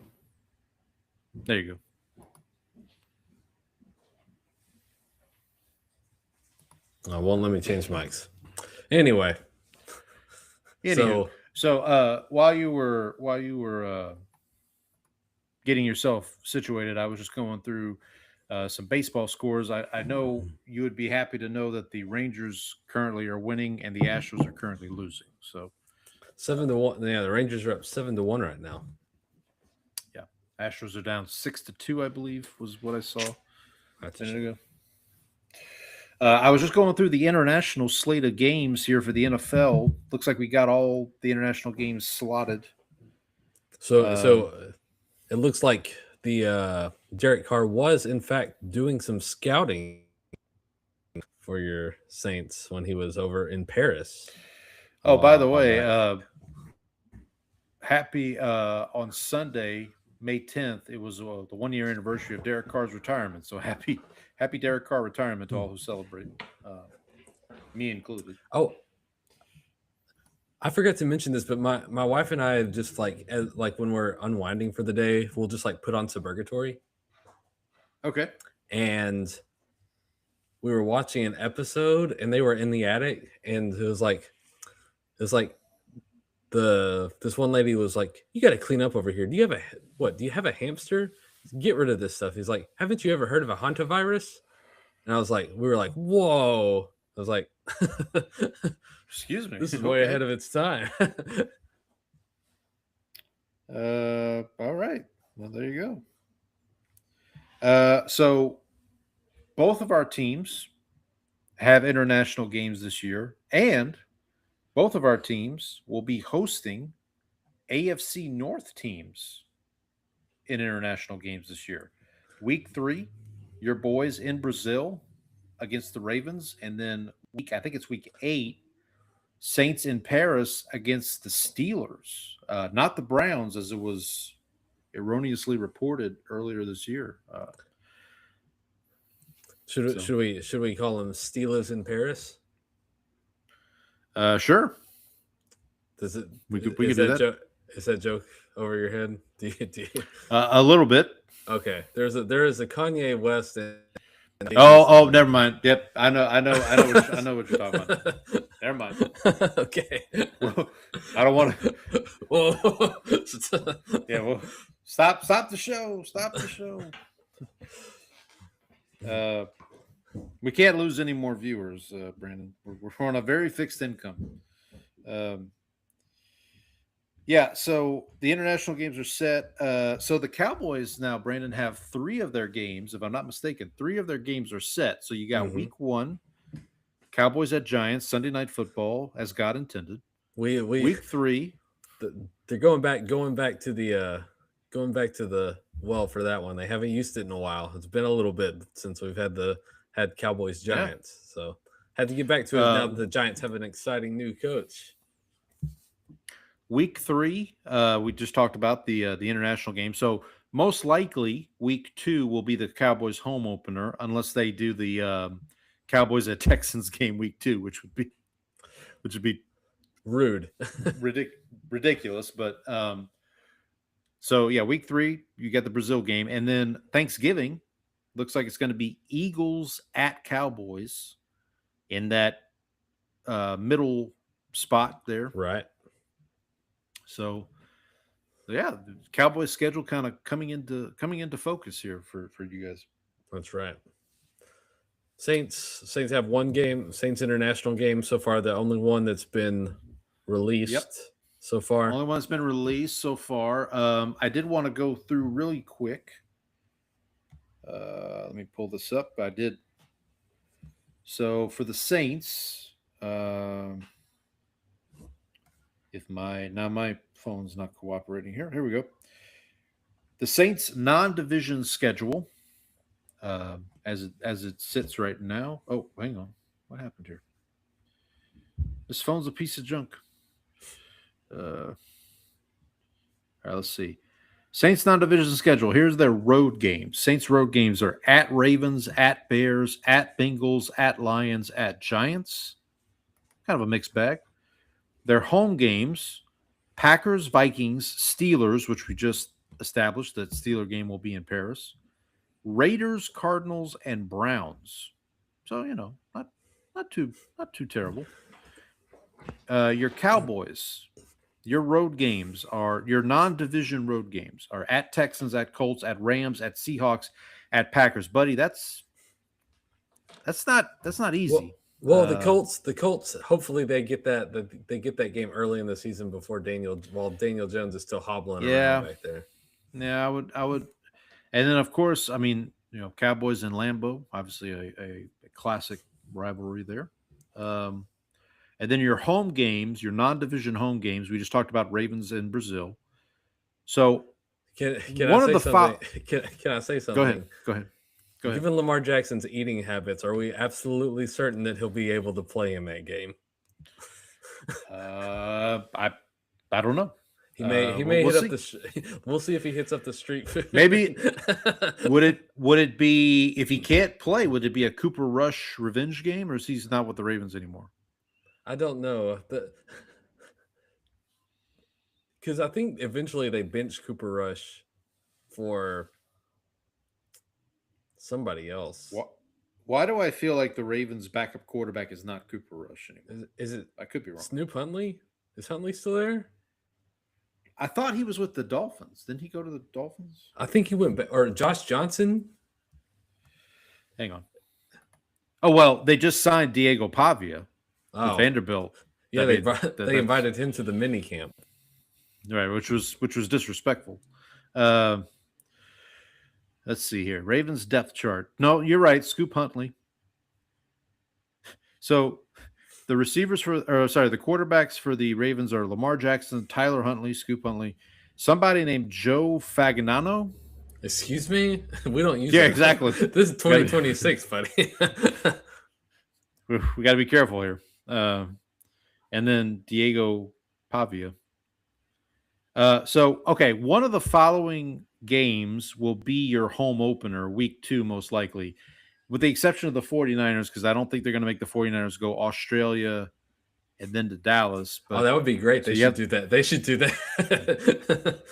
[SPEAKER 2] There you go.
[SPEAKER 1] Won't let me change mics. Anyway.
[SPEAKER 2] So while you were getting yourself situated, I was just going through some baseball scores. I know you would be happy to know that the Rangers currently are winning and the Astros are currently losing. So
[SPEAKER 1] 7-1. Yeah, the Rangers are up 7-1 right now.
[SPEAKER 2] Yeah, Astros are down 6-2, I believe, was what I saw a minute ago. I was just going through the international slate of games here for the NFL. Looks like we got all the international games slotted.
[SPEAKER 1] So it looks like the Derek Carr was, in fact, doing some scouting for your Saints when he was over in Paris.
[SPEAKER 2] Oh, by the way, happy on Sunday, May 10th, it was the 1-year anniversary of Derek Carr's retirement. So happy Derek Carr retirement to all who celebrate, me included.
[SPEAKER 1] Oh, I forgot to mention this, but my wife and I just like when we're unwinding for the day, we'll just like put on Suburgatory.
[SPEAKER 2] Okay.
[SPEAKER 1] And we were watching an episode and they were in the attic, and it was like this one lady was like, "You got to clean up over here. Do you have a hamster? Get rid of this stuff." He's like, "Haven't you ever heard of a hantavirus?" And we were like, "Whoa!" I was like,
[SPEAKER 2] Excuse me.
[SPEAKER 1] "This is way ahead of its time."
[SPEAKER 2] All right. Well, there you go. So both of our teams have international games this year, and both of our teams will be hosting AFC North teams in international games this year. Week 3, your boys in Brazil against the Ravens, and then I think it's week 8, Saints in Paris against the Steelers, not the Browns, as it was erroneously reported earlier this year.
[SPEAKER 1] Should we call them Steelers in Paris?
[SPEAKER 2] Sure.
[SPEAKER 1] Does it?
[SPEAKER 2] We could do that.
[SPEAKER 1] Is that joke over your head? Do you,
[SPEAKER 2] A little bit.
[SPEAKER 1] Okay. There is a Kanye West.
[SPEAKER 2] Oh, never mind. Yep, I know what you're talking about. Never mind.
[SPEAKER 1] Okay.
[SPEAKER 2] Well, I don't want to.
[SPEAKER 1] Whoa.
[SPEAKER 2] Yeah. Well, stop the show. Stop the show. We can't lose any more viewers, Brandon. We're on a very fixed income. Yeah, so the international games are set. So the Cowboys now, Brandon, have 3 of their games, if I'm not mistaken. 3 of their games are set. So you got week 1, Cowboys at Giants, Sunday Night Football, as God intended. Week 3,
[SPEAKER 1] they're going back to the well for that one. They haven't used it in a while. It's been a little bit since we've had Cowboys Giants. Yeah. So had to get back to it now that the Giants have an exciting new coach.
[SPEAKER 2] Week 3, we just talked about the international game. So most likely week 2 will be the Cowboys home opener, unless they do the Cowboys at Texans game week 2, which would be
[SPEAKER 1] rude,
[SPEAKER 2] ridiculous. But so yeah, week 3 you got the Brazil game, and then Thanksgiving looks like it's going to be Eagles at Cowboys in that middle spot there,
[SPEAKER 1] right?
[SPEAKER 2] So, yeah, the Cowboys schedule kind of coming into focus here for you guys.
[SPEAKER 1] That's right. Saints have one game, Saints international game so far. The only one that's been released so far.
[SPEAKER 2] Only one that's been released so far. I did want to go through really quick. Let me pull this up. I did. So for the Saints, if my phone's not cooperating here. Here we go. The Saints non-division schedule, as it sits right now. Oh, hang on. What happened here? This phone's a piece of junk. All right, let's see. Saints non-division schedule. Here's their road games. Saints road games are at Ravens, at Bears, at Bengals, at Lions, at Giants. Kind of a mixed bag. Their home games, Packers, Vikings, Steelers, which we just established that Steeler game will be in Paris, Raiders, Cardinals, and Browns. So, not too terrible. Your Cowboys, your road games are your non-division road games are at Texans, at Colts, at Rams, at Seahawks, at Packers. Buddy, that's not easy.
[SPEAKER 1] Well, the Colts. Hopefully, they get that game early in the season before Daniel Jones is still hobbling around back there.
[SPEAKER 2] Yeah, I would, and then of course, I mean, Cowboys and Lambeau, obviously a classic rivalry there. And then your home games, your non-division home games. We just talked about Ravens in Brazil. So,
[SPEAKER 1] can I say something?
[SPEAKER 2] Go ahead.
[SPEAKER 1] Given Lamar Jackson's eating habits, are we absolutely certain that he'll be able to play in that game?
[SPEAKER 2] I don't know.
[SPEAKER 1] He may hit up the. We'll see if he hits up the street.
[SPEAKER 2] Maybe would it be, if he can't play? Would it be a Cooper Rush revenge game, or is he not with the Ravens anymore?
[SPEAKER 1] I don't know. Because I think eventually they bench Cooper Rush for somebody else.
[SPEAKER 2] Why do I feel like the Ravens' backup quarterback is not Cooper Rush anymore?
[SPEAKER 1] Is it
[SPEAKER 2] I could be wrong.
[SPEAKER 1] Snoop Huntley? Is Huntley still there?
[SPEAKER 2] I thought he was with the Dolphins. Didn't he go to the Dolphins?
[SPEAKER 1] I think he went back. Or Josh Johnson?
[SPEAKER 2] Hang on. Oh, well, they just signed Diego Pavia with
[SPEAKER 1] Oh,
[SPEAKER 2] Vanderbilt.
[SPEAKER 1] yeah.
[SPEAKER 2] I
[SPEAKER 1] They
[SPEAKER 2] mean,
[SPEAKER 1] they invited him to the mini camp.
[SPEAKER 2] right, which was disrespectful. Let's see here. Ravens depth chart. No, you're right. Scoop Huntley. So the the quarterbacks for the Ravens are Lamar Jackson, Tyler Huntley, Scoop Huntley, somebody named Joe Fagnano.
[SPEAKER 1] Excuse me? We don't use
[SPEAKER 2] Yeah,
[SPEAKER 1] that.
[SPEAKER 2] exactly.
[SPEAKER 1] This is 2026, buddy.
[SPEAKER 2] We got to be careful here. And then Diego Pavia. Okay, one of the following games will be your home opener, week 2, most likely, with the exception of the 49ers, because I don't think they're going to make the 49ers go Australia and then to Dallas. But,
[SPEAKER 1] that would be great.
[SPEAKER 2] so
[SPEAKER 1] They
[SPEAKER 2] you
[SPEAKER 1] should
[SPEAKER 2] have-
[SPEAKER 1] do that. They should do that.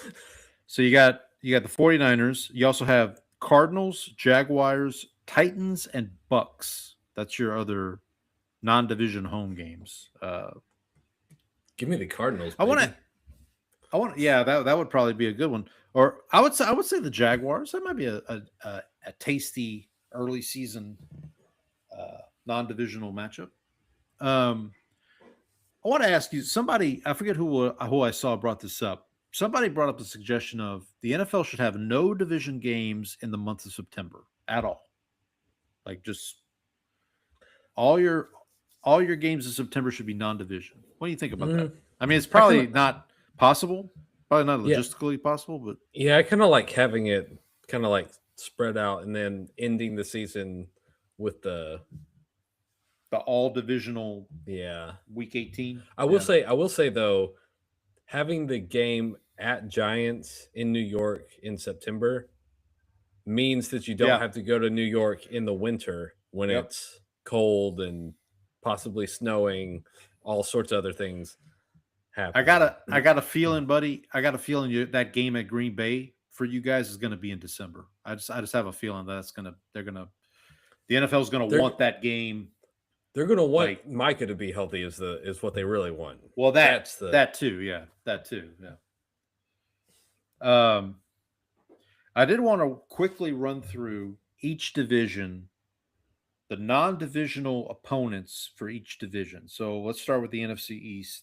[SPEAKER 2] So you got the 49ers. You also have Cardinals, Jaguars, Titans, and Bucks. That's your other non-division home games.
[SPEAKER 1] Give me the Cardinals.
[SPEAKER 2] I want
[SPEAKER 1] baby.
[SPEAKER 2] to. Yeah, that would probably be a good one. Or I would say the Jaguars. That might be a tasty early season non-divisional matchup. I want to ask you. Somebody, I forget who I saw brought this up. Somebody brought up the suggestion of the NFL should have no division games in the month of September at all. Like just all your games in September should be non-division. What do you think about that? I mean, it's probably not possible, probably not logistically possible, but
[SPEAKER 1] Yeah, I kind of like having it kind of like spread out and then ending the season with the
[SPEAKER 2] all divisional week 18.
[SPEAKER 1] I will say though, having the game at Giants in New York in September means that you don't have to go to New York in the winter when it's cold and possibly snowing, all sorts of other things happen.
[SPEAKER 2] I got a feeling, buddy. I got a feeling that game at Green Bay for you guys is going to be in December. I just have a feeling that the NFL is going to want that game.
[SPEAKER 1] They're going to want Micah to be healthy is what they really want.
[SPEAKER 2] Well, that too. Yeah. I did want to quickly run through each division, the non-divisional opponents for each division. So let's start with the NFC East.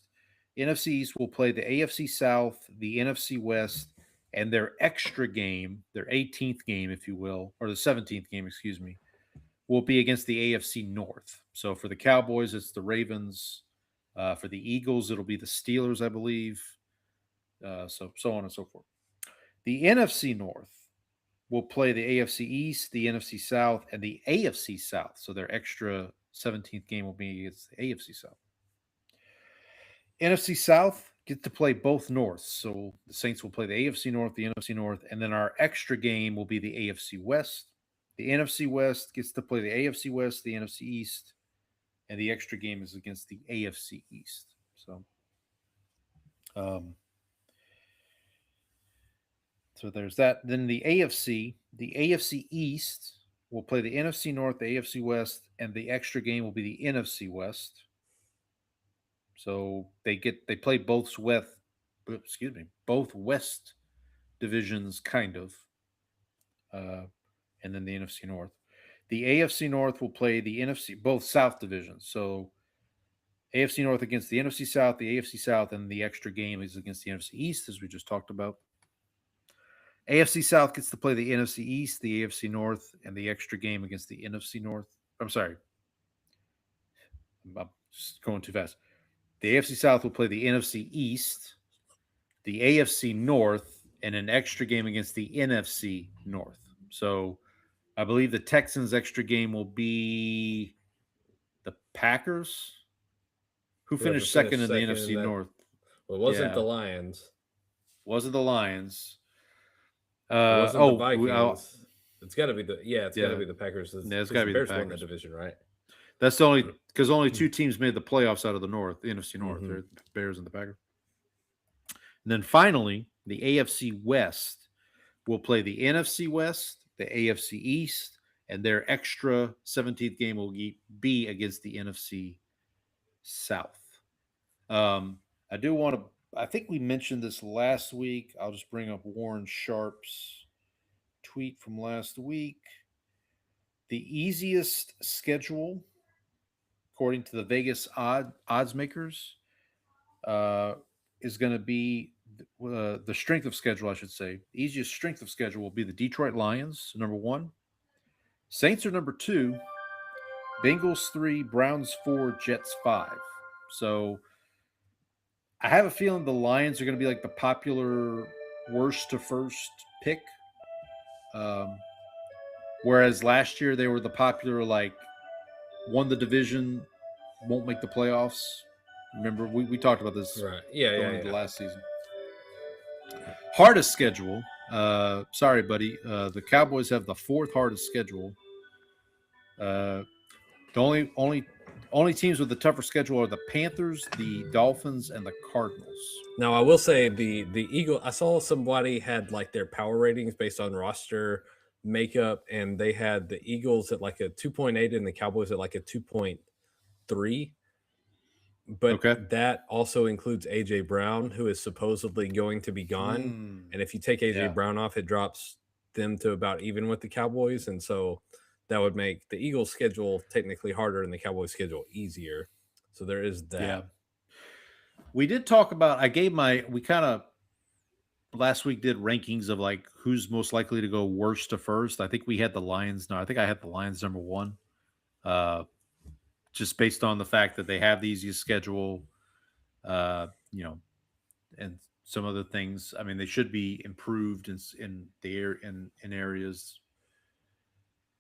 [SPEAKER 2] NFC East will play the AFC South, the NFC West, and their extra game, their 18th game, if you will, or the 17th game, excuse me, will be against the AFC North. So for the Cowboys, it's the Ravens. For the Eagles, it'll be the Steelers, I believe. So on and so forth. The NFC North will play the AFC East, the NFC South, and the AFC South. So their extra 17th game will be against the AFC South. NFC South get to play both Norths. So the Saints will play the AFC North, the NFC North, and then our extra game will be the AFC West. The NFC West gets to play the AFC West, the NFC East, and the extra game is against the AFC East. So, so there's that. Then the AFC East will play the NFC North, the AFC West, and the extra game will be the NFC West. So they play both West divisions, kind of, and then the NFC North. The AFC North will play the both South divisions. So AFC North against the NFC South, the AFC South, and the extra game is against the NFC East, as we just talked about. AFC South gets to play the NFC East, the AFC North, and the extra game against the NFC North. I'm sorry. I'm just going too fast. The AFC South will play the NFC East, the AFC North, and an extra game against the NFC North. So I believe the Texans' extra game will be the Packers, who finished second in the NFC North.
[SPEAKER 1] Well, it wasn't the Lions.
[SPEAKER 2] Wasn't the Lions.
[SPEAKER 1] It wasn't the Vikings. It's got to be got to be the Packers.
[SPEAKER 2] It's got to be the Packers.
[SPEAKER 1] Won that division, right?
[SPEAKER 2] That's the only because only two teams made the playoffs out of the North, the NFC North, the Bears and the Packers. And then finally, the AFC West will play the NFC West, the AFC East, and their extra 17th game will be against the NFC South. I do want to. I think we mentioned this last week. I'll just bring up Warren Sharp's tweet from last week. The easiest schedule, according to the Vegas odds makers, is going to be the strength of schedule, I should say. The easiest strength of schedule will be the Detroit Lions, number 1. Saints are number 2. Bengals 3, Browns 4, Jets 5. So I have a feeling the Lions are going to be like the popular worst to first pick. Whereas last year they were the popular, like, won the division, won't make the playoffs. Remember, we talked about this
[SPEAKER 1] Right.
[SPEAKER 2] going into last season. Hardest schedule. Sorry, buddy. The Cowboys have the 4th hardest schedule. The only teams with the tougher schedule are the Panthers, the Dolphins, and the Cardinals.
[SPEAKER 1] Now, I will say the Eagle. I saw somebody had like their power ratings based on roster makeup, and they had the Eagles at like a 2.8 and the Cowboys at like a 2.3. But that also includes AJ Brown, who is supposedly going to be gone. And if you take AJ Brown off, it drops them to about even with the Cowboys, and so that would make the Eagles' schedule technically harder and the Cowboys' schedule easier. So there is that.
[SPEAKER 2] Yeah. We did talk about, we kind of last week did rankings of like who's most likely to go worst to first. I think we had the Lions. No, I think I had the Lions number 1. Just based on the fact that they have the easiest schedule, and some other things. I mean, they should be improved in areas.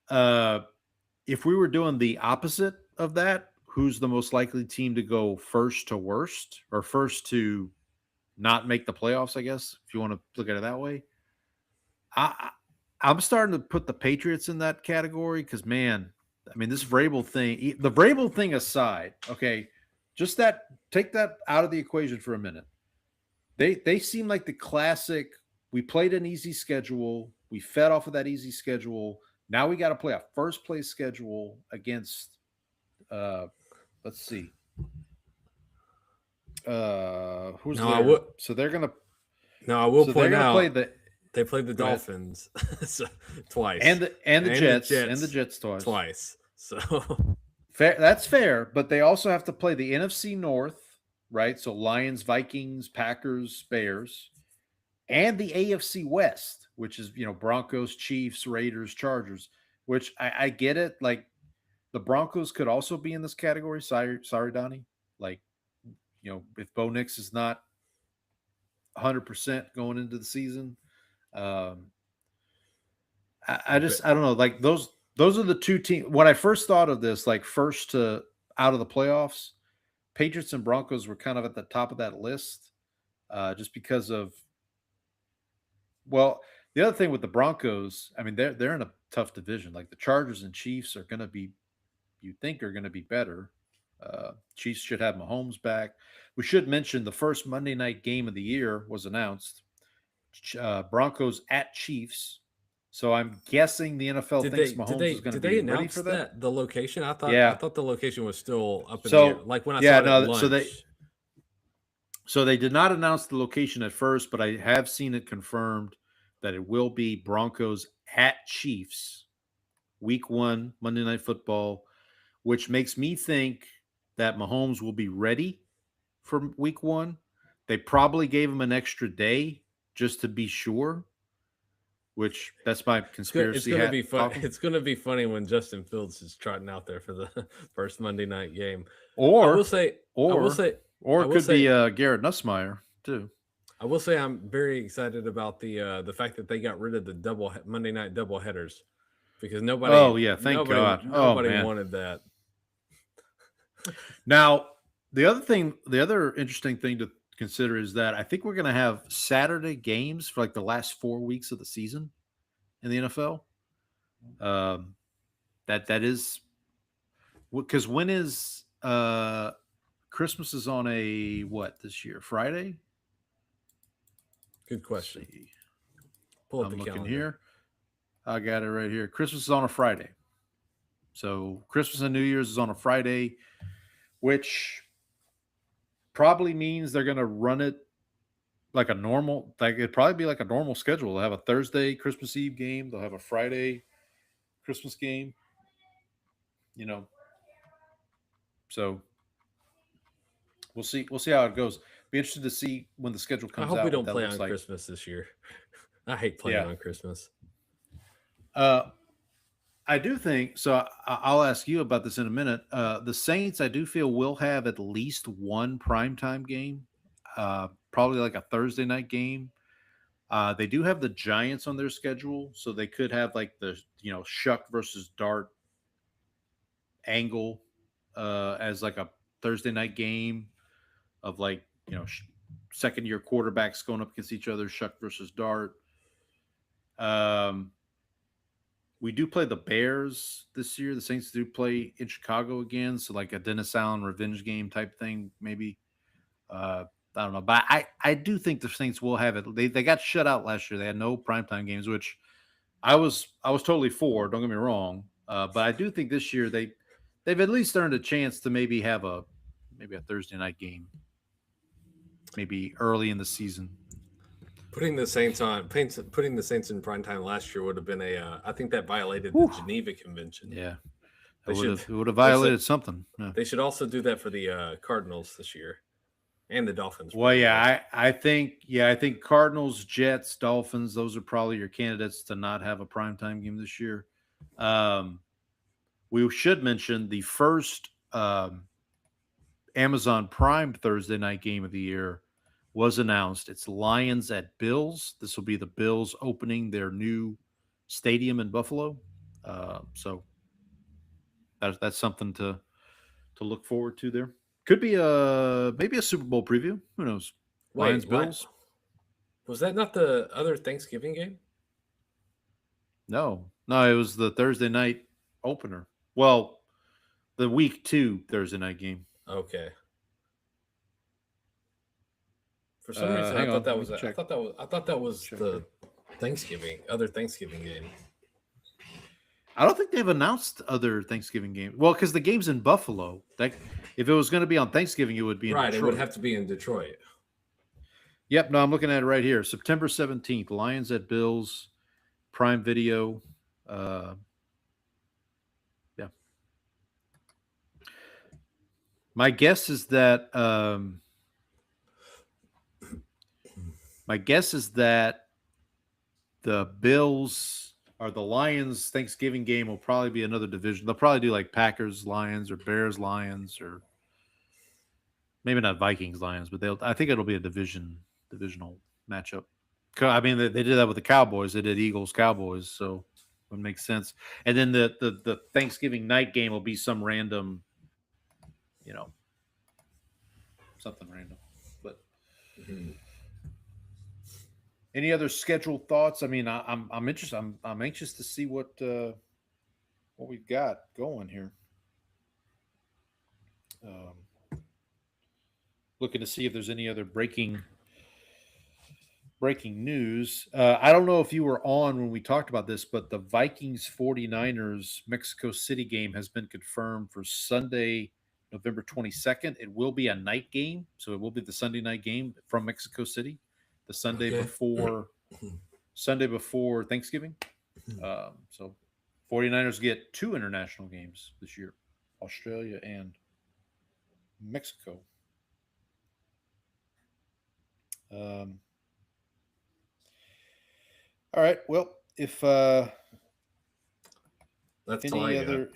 [SPEAKER 2] If we were doing the opposite of that, who's the most likely team to go first to worst, or first to not make the playoffs, I guess, if you want to look at it that way. I'm starting to put the Patriots in that category because, man, I mean, this Vrabel thing, the Vrabel thing aside, okay, just take that out of the equation for a minute. They seem like the classic, we played an easy schedule, we fed off of that easy schedule. Now we got to play a first place schedule against, let's see. Who's there? So they're going to.
[SPEAKER 1] No, I will point out
[SPEAKER 2] they
[SPEAKER 1] played the Dolphins twice.
[SPEAKER 2] And the Jets
[SPEAKER 1] twice. So
[SPEAKER 2] fair, that's fair, but they also have to play the NFC North, right? So Lions, Vikings, Packers, Bears, and the AFC West, which is, Broncos, Chiefs, Raiders, Chargers, which I get it. Like, the Broncos could also be in this category. Sorry, Donnie. Like, if Bo Nix is not 100% going into the season, I don't know. Like, those are the two teams. When I first thought of this, like, first to out of the playoffs, Patriots and Broncos were kind of at the top of that list, just because of. Well, the other thing with the Broncos, I mean, they're in a tough division. Like, the Chargers and Chiefs are going to be, you think, are going to be better. Chiefs should have Mahomes back. We should mention the first Monday night game of the year was announced. Broncos at Chiefs. So I'm guessing the NFL thinks Mahomes is going to be ready for that.
[SPEAKER 1] The location? I thought the location was still up in the air. Like when I saw it at lunch.
[SPEAKER 2] So they did not announce the location at first, but I have seen it confirmed that it will be Broncos at Chiefs, Week 1, Monday Night Football, which makes me think that Mahomes will be ready for Week 1. They probably gave him an extra day just to be sure, which that's my conspiracy.
[SPEAKER 1] It's going to be fun. It's going to be funny when Justin Fields is trotting out there for the first Monday night game.
[SPEAKER 2] Or
[SPEAKER 1] it could be
[SPEAKER 2] Garrett Nussmeier too.
[SPEAKER 1] I will say I'm very excited about the fact that they got rid of the Monday night double headers, because nobody.
[SPEAKER 2] Oh yeah, thank God.
[SPEAKER 1] Nobody wanted that.
[SPEAKER 2] Now, the other interesting thing to consider is that I think we're going to have Saturday games for like the last 4 weeks of the season in the NFL. That is because when is Christmas is on a what this year? Friday?
[SPEAKER 1] Good question. Pull up the
[SPEAKER 2] looking
[SPEAKER 1] calendar
[SPEAKER 2] here. I got it right here. Christmas is on a Friday. So Christmas and New Year's is on a Friday, which probably means they're going to run it like a normal, like it'd probably be like a normal schedule. They'll have a Thursday Christmas Eve game. They'll have a Friday Christmas game, so we'll see how it goes. Be interested to see when the schedule
[SPEAKER 1] I
[SPEAKER 2] comes
[SPEAKER 1] hope
[SPEAKER 2] out.
[SPEAKER 1] we don't
[SPEAKER 2] what that
[SPEAKER 1] play
[SPEAKER 2] looks
[SPEAKER 1] on
[SPEAKER 2] like.
[SPEAKER 1] Christmas this year. I hate playing on Christmas.
[SPEAKER 2] I do think so. I'll ask you about this in a minute. The Saints, I do feel, will have at least one primetime game, probably like a Thursday night game. They do have the Giants on their schedule, so they could have like the Shuck versus Dart angle as like a Thursday night game of like second year quarterbacks going up against each other, Shuck versus Dart. We do play the Bears this year. The Saints do play in Chicago again, so like a Dennis Allen revenge game type thing, maybe. I don't know, but I do think the Saints will have it. They got shut out last year. They had no primetime games, which I was totally for. Don't get me wrong, but I do think this year they've at least earned a chance to maybe have a Thursday night game, maybe early in the season.
[SPEAKER 1] Putting the Saints in primetime last year would have been I think that violated the Geneva Convention.
[SPEAKER 2] Yeah, it would have violated something. Yeah.
[SPEAKER 1] They should also do that for the Cardinals this year and the Dolphins.
[SPEAKER 2] Well, yeah, I think Cardinals, Jets, Dolphins, those are probably your candidates to not have a primetime game this year. We should mention the first Amazon Prime Thursday night game of the year was announced. It's Lions at Bills. This will be the Bills opening their new stadium in Buffalo. So that's something to look forward to there. Could be maybe a Super Bowl preview. Who knows? Lions, Bills.
[SPEAKER 1] Was that not the other Thanksgiving game?
[SPEAKER 2] No, it was the Thursday night opener. Well, the week 2 Thursday night game.
[SPEAKER 1] Okay. For some reason, I thought that was the other Thanksgiving game.
[SPEAKER 2] I don't think they've announced other Thanksgiving games. Well, because the game's in Buffalo. If it was going to be on Thanksgiving, it would be in Detroit.
[SPEAKER 1] It would have to be in Detroit.
[SPEAKER 2] Yep. No, I'm looking at it right here. September 17th, Lions at Bills, Prime Video. Yeah. My guess is that the Bills or the Lions Thanksgiving game will probably be another division. They'll probably do like Packers Lions or Bears Lions, or maybe not Vikings Lions, but I think it'll be a divisional matchup. I mean, they did that with the Cowboys. They did Eagles Cowboys, so it would make sense. And then the Thanksgiving night game will be some random, something random. But any other scheduled thoughts? I mean, I'm interested. I'm anxious to see what we've got going here. Looking to see if there's any other breaking news. I don't know if you were on when we talked about this, but the Vikings 49ers Mexico City game has been confirmed for Sunday, November 22nd. It will be a night game, so it will be the Sunday night game from Mexico City, the Sunday before Thanksgiving. So 49ers get 2 international games this year, Australia and Mexico. All right. Well, if
[SPEAKER 1] that's
[SPEAKER 2] any other,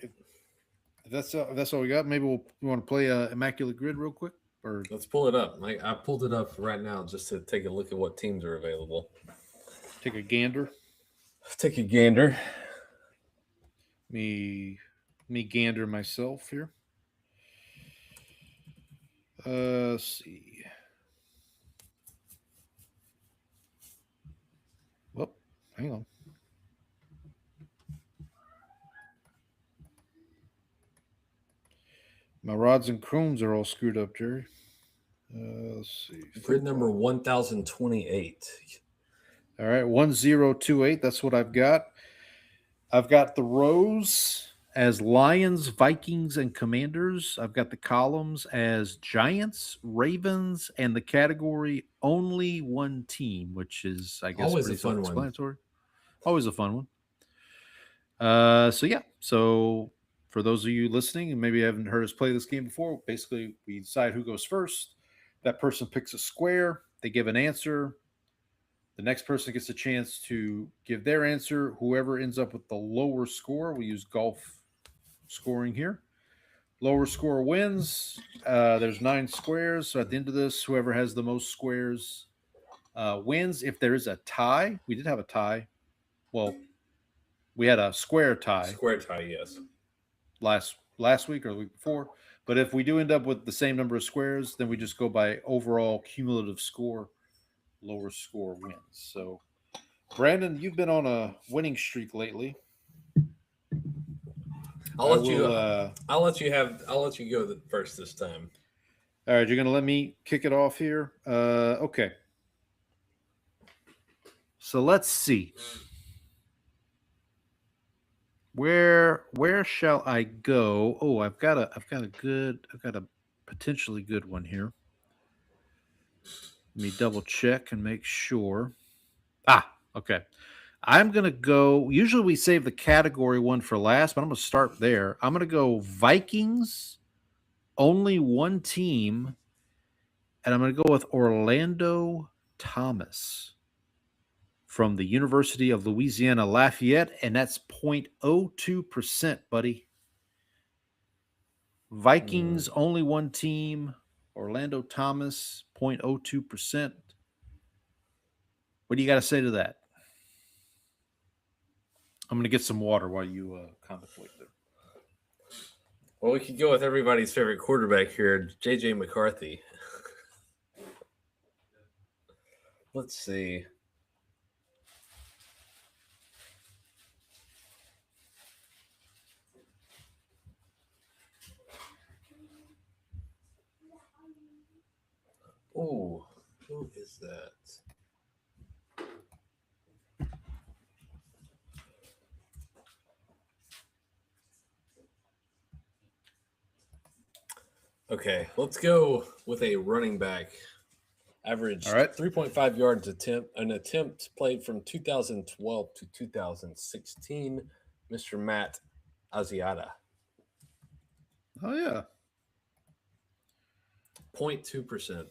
[SPEAKER 2] if that's all we got, maybe we want to play Immaculate Grid real quick, or
[SPEAKER 1] let's pull it up. I pulled it up right now just to take a look at what teams are available.
[SPEAKER 2] Take a gander.
[SPEAKER 1] Take a gander.
[SPEAKER 2] Me gander myself here. Let's see. Well, hang on. My rods and chromes are all screwed up, Jerry. Let's see.
[SPEAKER 1] Grid number 1028.
[SPEAKER 2] All right, 1028. That's what I've got. I've got the Rose as Lions, Vikings, and Commanders. I've got the columns as Giants, Ravens, and the category only one team, which is, I guess,
[SPEAKER 1] Always a
[SPEAKER 2] pretty
[SPEAKER 1] fun one.
[SPEAKER 2] self-explanatory. Always a fun one. So for those of you listening and maybe haven't heard us play this game before, basically we decide who goes first. That person picks a square. They give an answer. The next person gets a chance to give their answer. Whoever ends up with the lower score, we use golf scoring here. Lower score wins. There's 9 squares. So at the end of this, whoever has the most squares wins. If there is a tie, we did have a tie. Well, we had a square tie
[SPEAKER 1] Square tie, yes.
[SPEAKER 2] last week or the week before. But if we do end up with the same number of squares, then we just go by overall cumulative score. Lower score wins. So, Brandon, you've been on a winning streak lately.
[SPEAKER 1] I'll let you go first this time.
[SPEAKER 2] All right, you're going to let me kick it off here. Okay. So let's see. Where shall I go? Oh, I've got a potentially good one here. Let me double check and make sure. Okay. I'm going to go. Usually we save the category one for last, but I'm going to start there. I'm going to go Vikings, only one team, and I'm going to go with Orlando Thomas from the University of Louisiana Lafayette, and that's 0.02%, buddy. Vikings, only one team. Orlando Thomas, 0.02%. What do you got to say to that? I'm going to get some water while you contemplate there.
[SPEAKER 1] Well, we could go with everybody's favorite quarterback here, J.J. McCarthy. Let's see. Oh, who is that? Okay, let's go with a running back. Average 3.5 yards an attempt played from 2012 to 2016. Mr. Matt Asiata.
[SPEAKER 2] Oh, yeah.
[SPEAKER 1] 0.2%.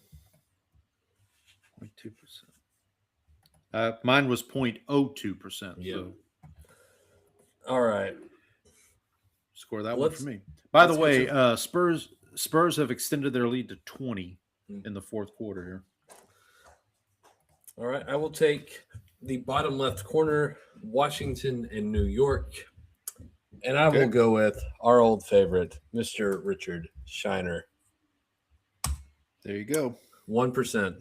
[SPEAKER 2] 0.2%. Mine was 0.02%.
[SPEAKER 1] Yeah.
[SPEAKER 2] So
[SPEAKER 1] all right.
[SPEAKER 2] Score that one for me. By the way, Spurs have extended their lead to 20 in the fourth quarter here.
[SPEAKER 1] All right. I will take the bottom left corner, Washington and New York. And I will go with our old favorite, Mr. Richard Shiner.
[SPEAKER 2] There you go.
[SPEAKER 1] 1%.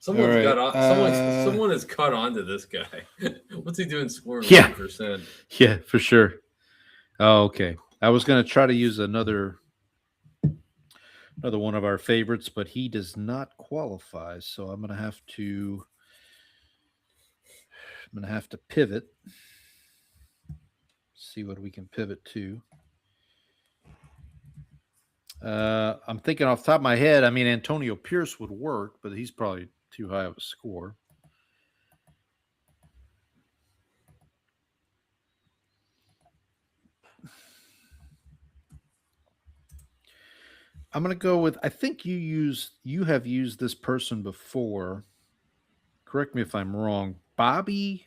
[SPEAKER 1] Someone has caught on to this guy. What's he doing scoring 1%?
[SPEAKER 2] Yeah, for sure. Oh, okay. I was going to try to use another one of our favorites, but he does not qualify. So I'm going to have to pivot. See what we can pivot to. I'm thinking off the top of my head, I mean, Antonio Pierce would work, but he's probably too high of a score. I'm going to go with, I think you have used this person before. Correct me if I'm wrong. Bobby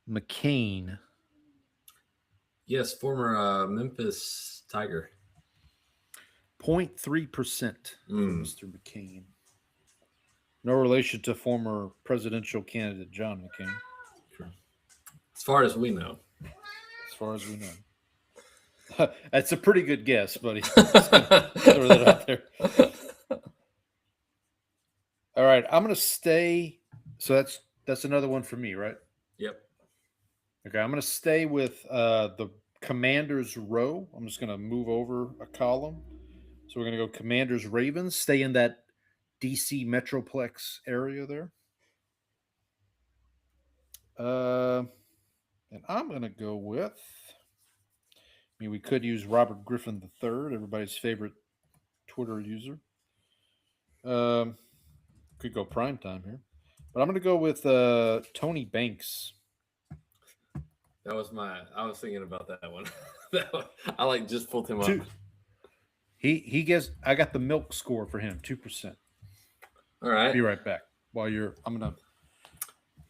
[SPEAKER 2] McCain.
[SPEAKER 1] Yes, former Memphis Tiger.
[SPEAKER 2] 0.3% for Mr. McCain. No relation to former presidential candidate John McCain.
[SPEAKER 1] Sure. As far as we know. That's a pretty good guess, buddy. Throw that out there.
[SPEAKER 2] All right, I'm going to stay. So that's another one for me, right?
[SPEAKER 1] Yep.
[SPEAKER 2] Okay, I'm going to stay with the Commanders row. I'm just going to move over a column. So we're going to go Commanders Ravens. Stay in that DC Metroplex area there. And I'm going to go with, we could use Robert Griffin III, everybody's favorite Twitter user. Could go prime time here. But I'm going to go with Tony Banks.
[SPEAKER 1] I was thinking about that one. I just pulled him up.
[SPEAKER 2] He gets, I got the milk score for him, 2%.
[SPEAKER 1] All right.
[SPEAKER 2] Be right back. I'm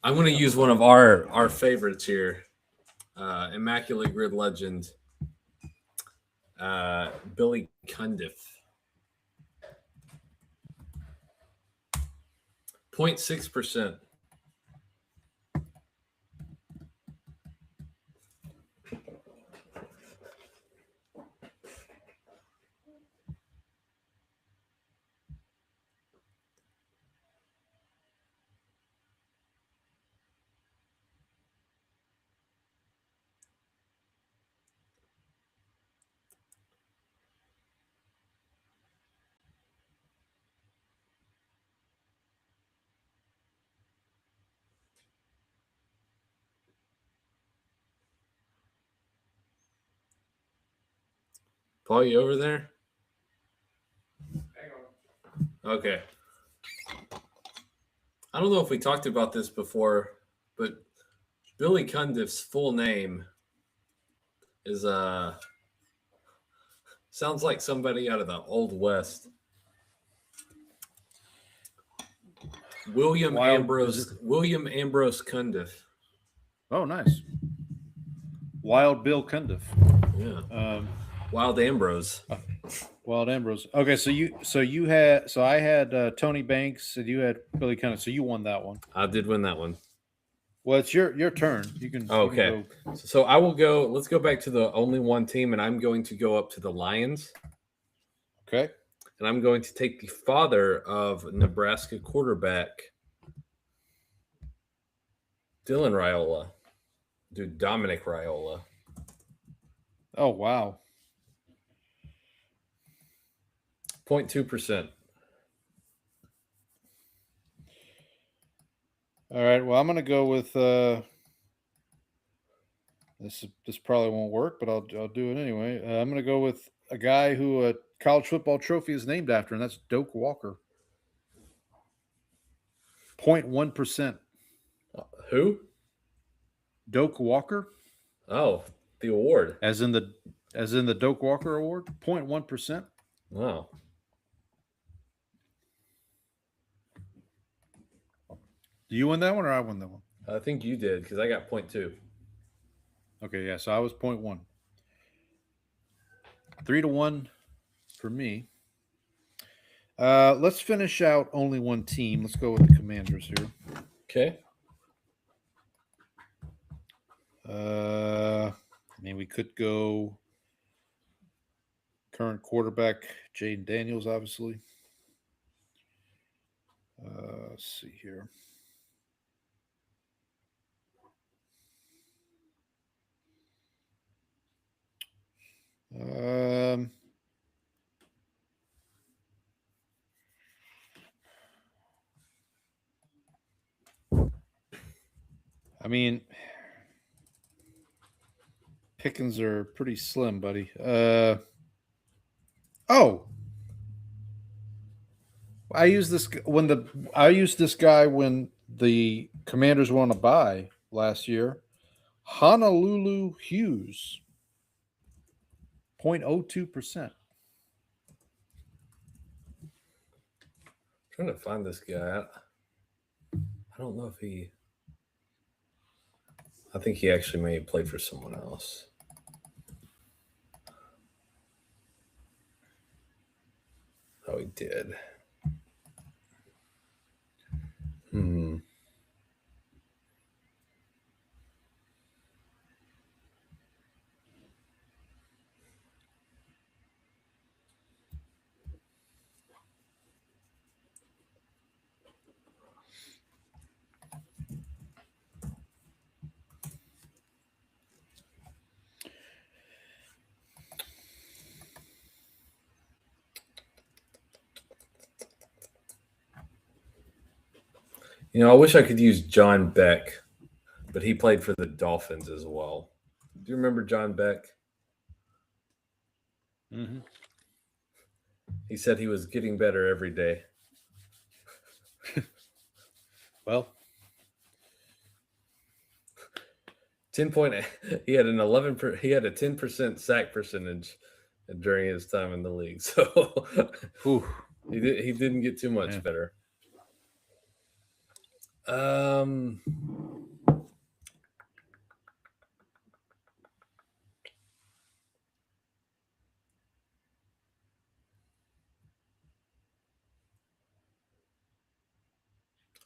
[SPEAKER 1] gonna use one of our favorites here. Immaculate Grid legend. Billy Cundiff. 0.6%. Paul, you over there? Hang on. Okay. I don't know if we talked about this before, but Billy Cundiff's full name is sounds like somebody out of the Old West. William Ambrose Cundiff.
[SPEAKER 2] Oh, nice. Wild Bill Cundiff.
[SPEAKER 1] Yeah. Wild Ambrose.
[SPEAKER 2] Wild Ambrose. Okay, so I had Tony Banks and you had Billy Cundiff. So you won that one.
[SPEAKER 1] I did win that one.
[SPEAKER 2] Well, it's your turn. You can.
[SPEAKER 1] Okay.
[SPEAKER 2] You can go.
[SPEAKER 1] So I will go. Let's go back to the only one team, and I'm going to go up to the Lions.
[SPEAKER 2] Okay.
[SPEAKER 1] And I'm going to take the father of Nebraska quarterback Dylan Raiola. Dude, Dominic Raiola.
[SPEAKER 2] Oh, wow.
[SPEAKER 1] 0.2%.
[SPEAKER 2] All right. Well, I'm going to go with this probably won't work, but I'll do it anyway. I'm going to go with a guy who a college football trophy is named after, and that's Doak Walker. 0.1%.
[SPEAKER 1] Who?
[SPEAKER 2] Doak Walker.
[SPEAKER 1] Oh, the award.
[SPEAKER 2] As in the Doak Walker Award. 0.1%.
[SPEAKER 1] Wow.
[SPEAKER 2] Do you win that one or I win that one?
[SPEAKER 1] I think you did because I got 0.2.
[SPEAKER 2] Okay, yeah. So I was 0.1. 3-1 for me. Let's finish out only one team. Let's go with the Commanders here.
[SPEAKER 1] Okay.
[SPEAKER 2] We could go current quarterback Jaden Daniels, obviously. Let's see here. Pickings are pretty slim, buddy. I used this guy when the Commanders won a bye last year. Honolulu Hughes. 0.02%.
[SPEAKER 1] Trying to find this guy. I don't know if I think he actually may have played for someone else. Oh, he did. I wish I could use John Beck, but he played for the Dolphins as well. Do you remember John Beck?
[SPEAKER 2] Mm-hmm.
[SPEAKER 1] He said he was getting better every day.
[SPEAKER 2] Well,
[SPEAKER 1] 10 point. He had an 11. He had a 10% sack percentage during his time in the league. So he didn't get too much better.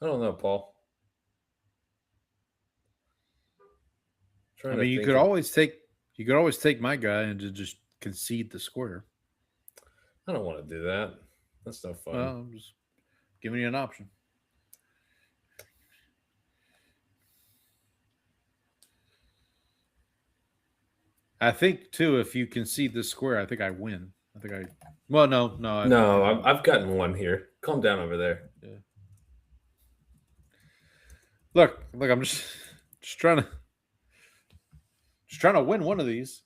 [SPEAKER 1] I don't know, Paul.
[SPEAKER 2] I mean, you could always take my guy and just concede the square.
[SPEAKER 1] I don't want to do that. That's no fun.
[SPEAKER 2] Well, I'm just giving you an option. I think too, if you concede this square, I think I win. No.
[SPEAKER 1] I've gotten one here. Calm down over there.
[SPEAKER 2] Yeah. Look, I'm just trying to win one of these.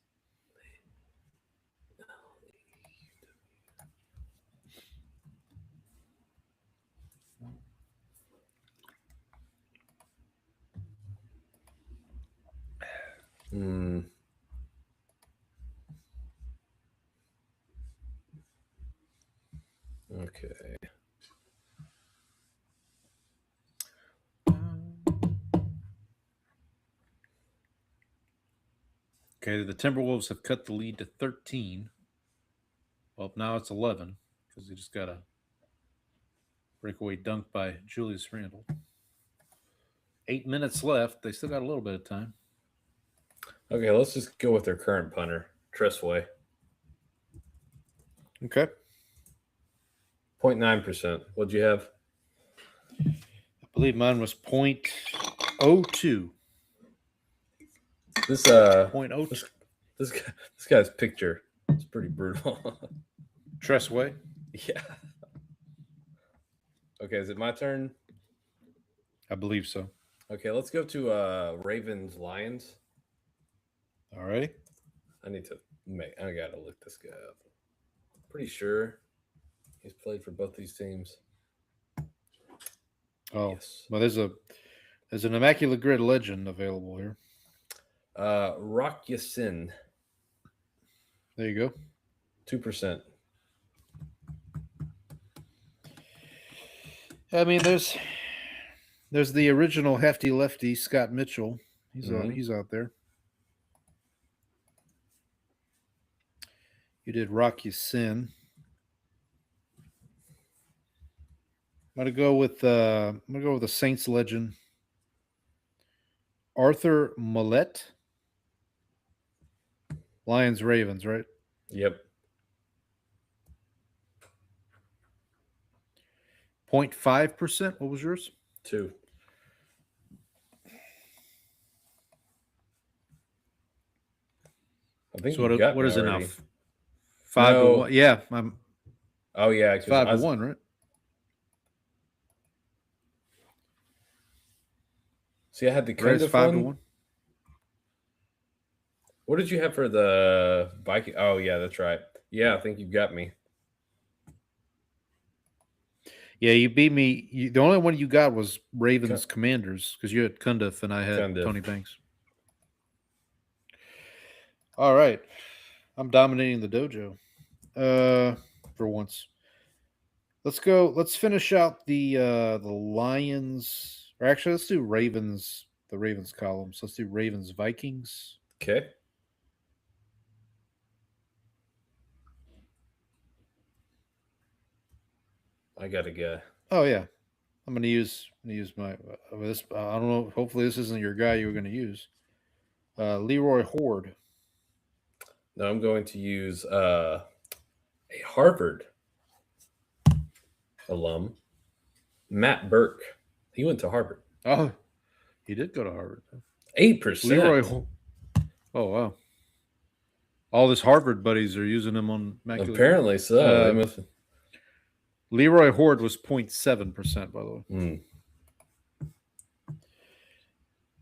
[SPEAKER 1] Okay.
[SPEAKER 2] Okay, the Timberwolves have cut the lead to 13. Well, now it's 11 because they just got a breakaway dunk by Julius Randle. 8 minutes left. They still got a little bit of time.
[SPEAKER 1] Okay, let's just go with their current punter, Tressway.
[SPEAKER 2] Okay.
[SPEAKER 1] 0.9%. What'd you have?
[SPEAKER 2] I believe mine was 0.02.
[SPEAKER 1] This
[SPEAKER 2] 0.02.
[SPEAKER 1] This guy's picture is pretty brutal.
[SPEAKER 2] Tressway.
[SPEAKER 1] Yeah. Okay, is it my turn?
[SPEAKER 2] I believe so.
[SPEAKER 1] Okay, let's go to Ravens Lions.
[SPEAKER 2] All right.
[SPEAKER 1] I gotta look this guy up. Pretty sure he's played for both these teams.
[SPEAKER 2] Oh,
[SPEAKER 1] yes.
[SPEAKER 2] Well, there's an Immaculate Grid legend available here.
[SPEAKER 1] Rock Yassin.
[SPEAKER 2] There you go.
[SPEAKER 1] 2%.
[SPEAKER 2] I mean, there's the original hefty lefty Scott Mitchell. He's out there. You did Rock Yassin. I'm gonna go with the Saints legend, Arthur Millette. Lions Ravens, right?
[SPEAKER 1] Yep.
[SPEAKER 2] 0.5%. What was yours?
[SPEAKER 1] 2. I think
[SPEAKER 2] So what is it now?
[SPEAKER 1] 5
[SPEAKER 2] to 1. Yeah,
[SPEAKER 1] Oh yeah,
[SPEAKER 2] 5 to 1, right?
[SPEAKER 1] See, I had the
[SPEAKER 2] Right, it's 5 to 1.
[SPEAKER 1] What did you have for the Viking? Oh yeah, that's right. Yeah, I think you've got me.
[SPEAKER 2] Yeah, you beat me. The only one you got was Ravens Commanders because you had Cundiff and I had
[SPEAKER 1] Cundiff.
[SPEAKER 2] Tony Banks. All right, I'm dominating the dojo for once. Let's go. Let's finish out the Lions. Or actually, let's do Ravens. The Ravens columns. Let's do Ravens Vikings.
[SPEAKER 1] Okay. I got a guy.
[SPEAKER 2] Oh yeah, I'm gonna use my this. I don't know. Hopefully, this isn't your guy you were gonna use. Leroy Horde.
[SPEAKER 1] No, I'm going to use a Harvard alum, Matt Burke. He went to Harvard.
[SPEAKER 2] Oh, he did go to Harvard.
[SPEAKER 1] 8%.
[SPEAKER 2] Leroy. Oh wow! All his Harvard buddies are using him on Immaculate.
[SPEAKER 1] Apparently so.
[SPEAKER 2] Leroy Horde was 0.7%, by the way.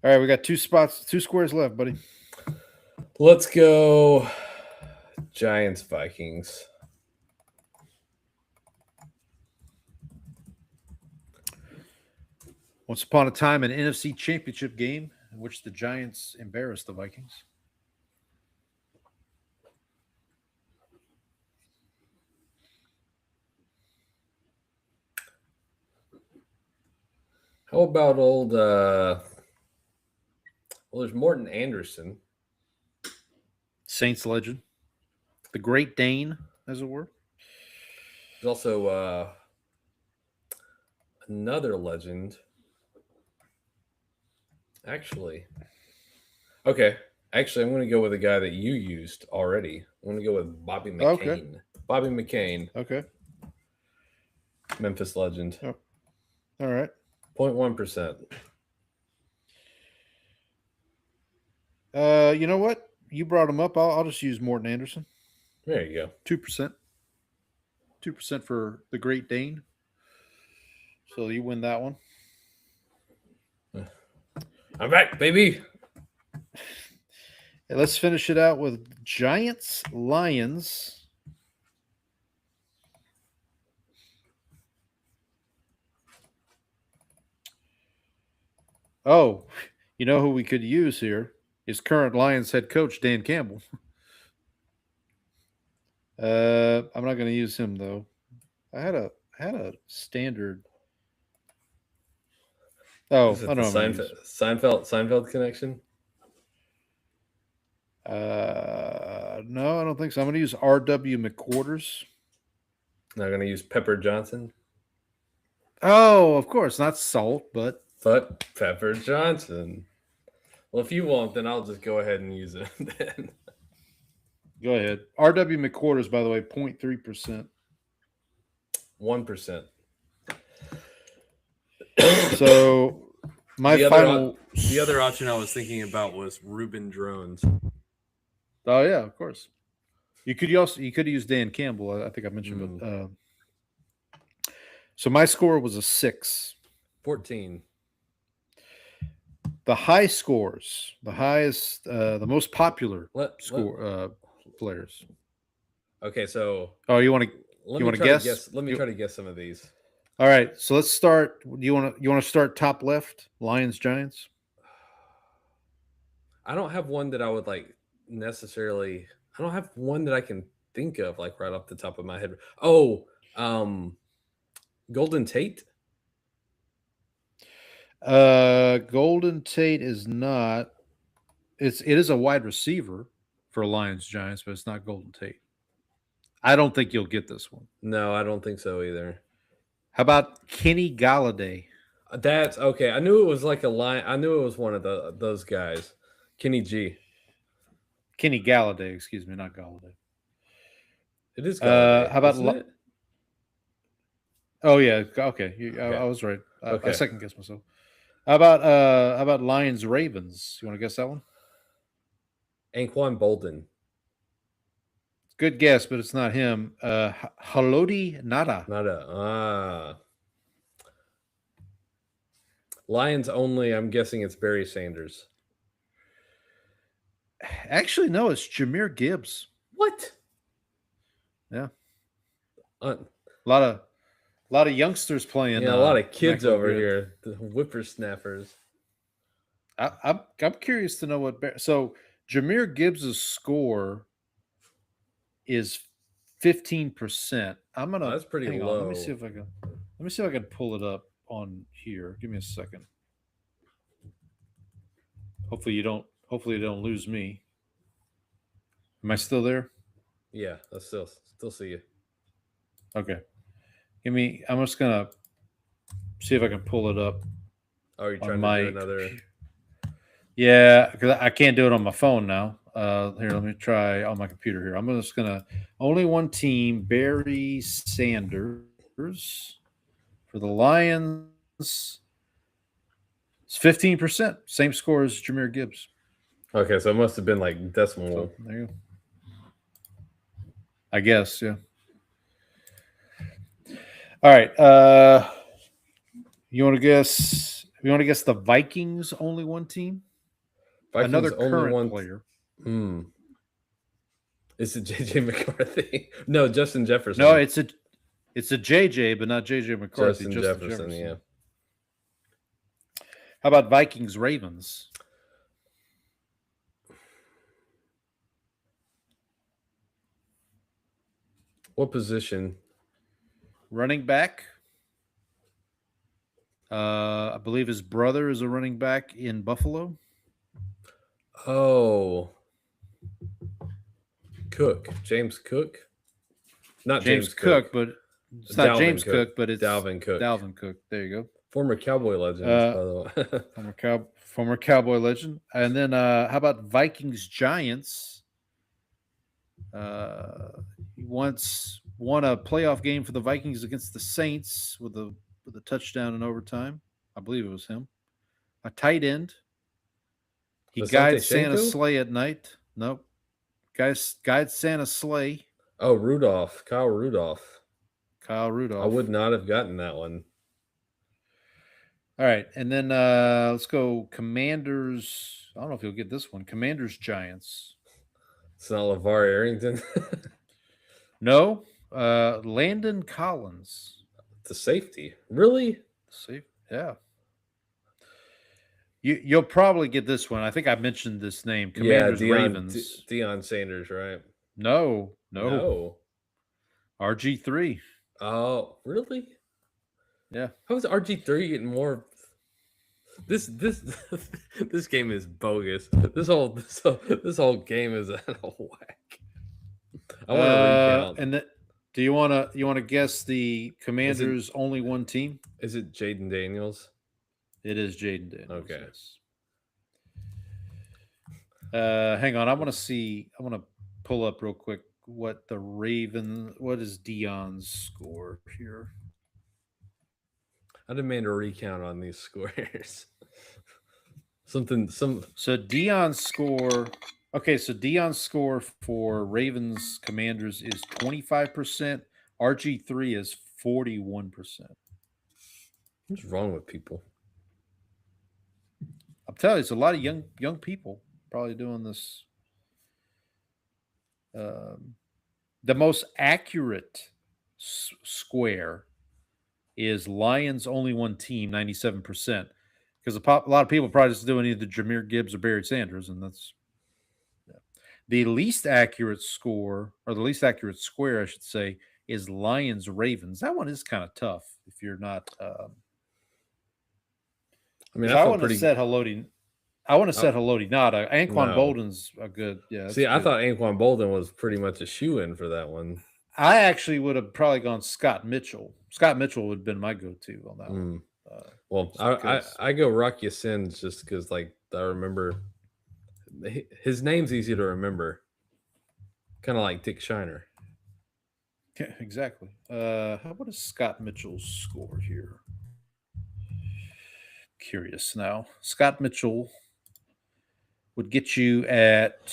[SPEAKER 2] All right, we got 2 squares left, buddy.
[SPEAKER 1] Let's go Giants Vikings.
[SPEAKER 2] Once upon a time, an NFC Championship game in which the Giants embarrassed the Vikings.
[SPEAKER 1] How about old well, there's Morton Anderson.
[SPEAKER 2] Saints legend. The Great Dane, as it were.
[SPEAKER 1] There's also another legend. Actually, I'm going to go with a guy that you used already. I'm going to go with Bobby McCain.
[SPEAKER 2] Okay.
[SPEAKER 1] Bobby McCain,
[SPEAKER 2] Okay.
[SPEAKER 1] Memphis legend.
[SPEAKER 2] All right.
[SPEAKER 1] 0.1%.
[SPEAKER 2] You know what? You brought him up. I'll just use Morton Anderson.
[SPEAKER 1] There you go.
[SPEAKER 2] 2%. 2% for the Great Dane. So you win that one.
[SPEAKER 1] I'm back, baby.
[SPEAKER 2] Hey, let's finish it out with Giants, Lions. Oh, you know who we could use here is current Lions head coach Dan Campbell. I'm not going to use him though. I had a standard. Oh,
[SPEAKER 1] Is it
[SPEAKER 2] I
[SPEAKER 1] the
[SPEAKER 2] don't know.
[SPEAKER 1] Seinfeld connection?
[SPEAKER 2] No, I don't think so. I'm going to use R.W. McQuarters.
[SPEAKER 1] Not going to use Pepper Johnson,
[SPEAKER 2] Oh, of course, not Salt, but
[SPEAKER 1] but Pepper Johnson. Well, if you won't, then I'll just go ahead and use it then.
[SPEAKER 2] go ahead. R.W. McQuarters, by the way, 0.3%.
[SPEAKER 1] 1%.
[SPEAKER 2] So my
[SPEAKER 1] The
[SPEAKER 2] final.
[SPEAKER 1] other option I was thinking about was Ruben Drones.
[SPEAKER 2] Oh yeah, of course. You could use Dan Campbell. I think I mentioned, but so my score was a 6.
[SPEAKER 1] 14.
[SPEAKER 2] The high scores, the highest, the most popular
[SPEAKER 1] Let-
[SPEAKER 2] players.
[SPEAKER 1] Okay, so
[SPEAKER 2] Oh, you want to?
[SPEAKER 1] let
[SPEAKER 2] You
[SPEAKER 1] me
[SPEAKER 2] wanna
[SPEAKER 1] try to
[SPEAKER 2] guess?
[SPEAKER 1] Let me try to guess some of these.
[SPEAKER 2] All right, so let's start. You want to start top left? Lions, Giants.
[SPEAKER 1] I don't have one that I would like necessarily. I don't have one that I can think of like right off the top of my head. Oh, Golden Tate.
[SPEAKER 2] Golden Tate is not. It is a wide receiver for Lions, Giants, but it's not Golden Tate. I don't think you'll get this one.
[SPEAKER 1] No, I don't think so either.
[SPEAKER 2] How about Kenny Galladay?
[SPEAKER 1] That's okay. I knew it was like a line. I knew it was one of those guys. Kenny G.
[SPEAKER 2] Kenny Galladay, excuse me, not Galladay.
[SPEAKER 1] It is. Galladay,
[SPEAKER 2] how about
[SPEAKER 1] isn't it?
[SPEAKER 2] Oh yeah, okay. I was right. I second guessed myself. How about Lions Ravens? You want to guess that one?
[SPEAKER 1] Anquan Bolden.
[SPEAKER 2] Good guess, but it's not him. Haloti Nada.
[SPEAKER 1] Lions only. I'm guessing it's Barry Sanders.
[SPEAKER 2] Actually, no, it's Jahmyr Gibbs.
[SPEAKER 1] What?
[SPEAKER 2] Yeah,
[SPEAKER 1] Uh,
[SPEAKER 2] a lot of youngsters playing.
[SPEAKER 1] yeah, a lot of kids
[SPEAKER 2] Michael
[SPEAKER 1] over
[SPEAKER 2] Gibbs.
[SPEAKER 1] here, the whippersnappers.
[SPEAKER 2] I'm curious to know what. So Jahmyr Gibbs' score is 15%. I'm gonna.
[SPEAKER 1] Oh, that's pretty
[SPEAKER 2] hang on,
[SPEAKER 1] low.
[SPEAKER 2] Let me see if I can pull it up on here. Give me a second. Hopefully you don't lose me. Am I still there?
[SPEAKER 1] Yeah, I still see you.
[SPEAKER 2] Okay. I'm just gonna see if I can pull it up.
[SPEAKER 1] Oh, you're
[SPEAKER 2] On
[SPEAKER 1] trying
[SPEAKER 2] my
[SPEAKER 1] to do another.
[SPEAKER 2] Yeah, because I can't do it on my phone now. Here, let me try on my computer here. I'm just gonna only one team, Barry Sanders for the Lions. It's 15%. Same score as Jahmyr Gibbs.
[SPEAKER 1] Okay, so it must have been like decimal.
[SPEAKER 2] So there you go. I guess, yeah. All right. You want to guess You want to guess the Vikings only one team?
[SPEAKER 1] Vikings
[SPEAKER 2] Another
[SPEAKER 1] only
[SPEAKER 2] current
[SPEAKER 1] one
[SPEAKER 2] player.
[SPEAKER 1] Is it JJ McCarthy? No, Justin Jefferson.
[SPEAKER 2] No, it's a JJ, but not JJ McCarthy.
[SPEAKER 1] Justin Jefferson. Yeah.
[SPEAKER 2] How about Vikings Ravens?
[SPEAKER 1] What position?
[SPEAKER 2] Running back. I believe his brother is a running back in Buffalo.
[SPEAKER 1] Oh, Cook, James Cook, not
[SPEAKER 2] James Cook, but it's not James Cook, but it's
[SPEAKER 1] Dalvin Cook.
[SPEAKER 2] Dalvin Cook. There you go.
[SPEAKER 1] Former Cowboy legend, by the way.
[SPEAKER 2] former Cowboy legend. And then how about Vikings Giants? He once won a playoff game for the Vikings against the Saints with a touchdown in overtime. I believe it was him. A tight end. He guides Santa's sleigh at night. Nope. Guides Santa's sleigh.
[SPEAKER 1] Oh, Rudolph. Kyle Rudolph.
[SPEAKER 2] I
[SPEAKER 1] would not have gotten that one.
[SPEAKER 2] All right. And then let's go Commanders. I don't know if you'll get this one. Commanders Giants.
[SPEAKER 1] It's not LeVar Arrington.
[SPEAKER 2] No. Landon Collins.
[SPEAKER 1] It's a safety. Really?
[SPEAKER 2] Safe. Yeah. You'll probably get this one. I think I mentioned this name. Commanders Ravens.
[SPEAKER 1] Deion Sanders, right?
[SPEAKER 2] No. RG3.
[SPEAKER 1] Oh, really?
[SPEAKER 2] Yeah.
[SPEAKER 1] How is RG3 getting more? This game is bogus. This whole game is out of whack. I want to recount.
[SPEAKER 2] And do you want to guess the Commanders only one team?
[SPEAKER 1] Is it Jaden Daniels?
[SPEAKER 2] It is Jaden Daniels.
[SPEAKER 1] Okay.
[SPEAKER 2] Yes. Hang on. I want to pull up real quick what is Deion's score here.
[SPEAKER 1] I demand a recount on these scores. So
[SPEAKER 2] Deion's score. Okay, so Deion's score for Ravens Commanders is 25%. RG3 is 41%.
[SPEAKER 1] What's wrong with people?
[SPEAKER 2] I'm telling you, it's a lot of young people probably doing this. The most accurate square is Lions only one team, 97%. Because a lot of people probably just doing either Jahmyr Gibbs or Barry Sanders, and that's the least accurate score, or the least accurate square, I should say, is Lions Ravens. That one is kind of tough if you're not. I want to set Haloti. I want to set Haloti Nada. Anquan Bolden's a good. Yeah.
[SPEAKER 1] See, I thought Anquan Bolden was pretty much a shoe-in for that one.
[SPEAKER 2] I actually would have probably gone Scott Mitchell. Scott Mitchell would have been my go-to on that one.
[SPEAKER 1] Well, I go Rock Ya-Sin just because, I remember his name's easy to remember. Kind of like Dick Shiner.
[SPEAKER 2] Yeah, exactly. What is Scott Mitchell's score here? Curious now. Scott Mitchell would get you at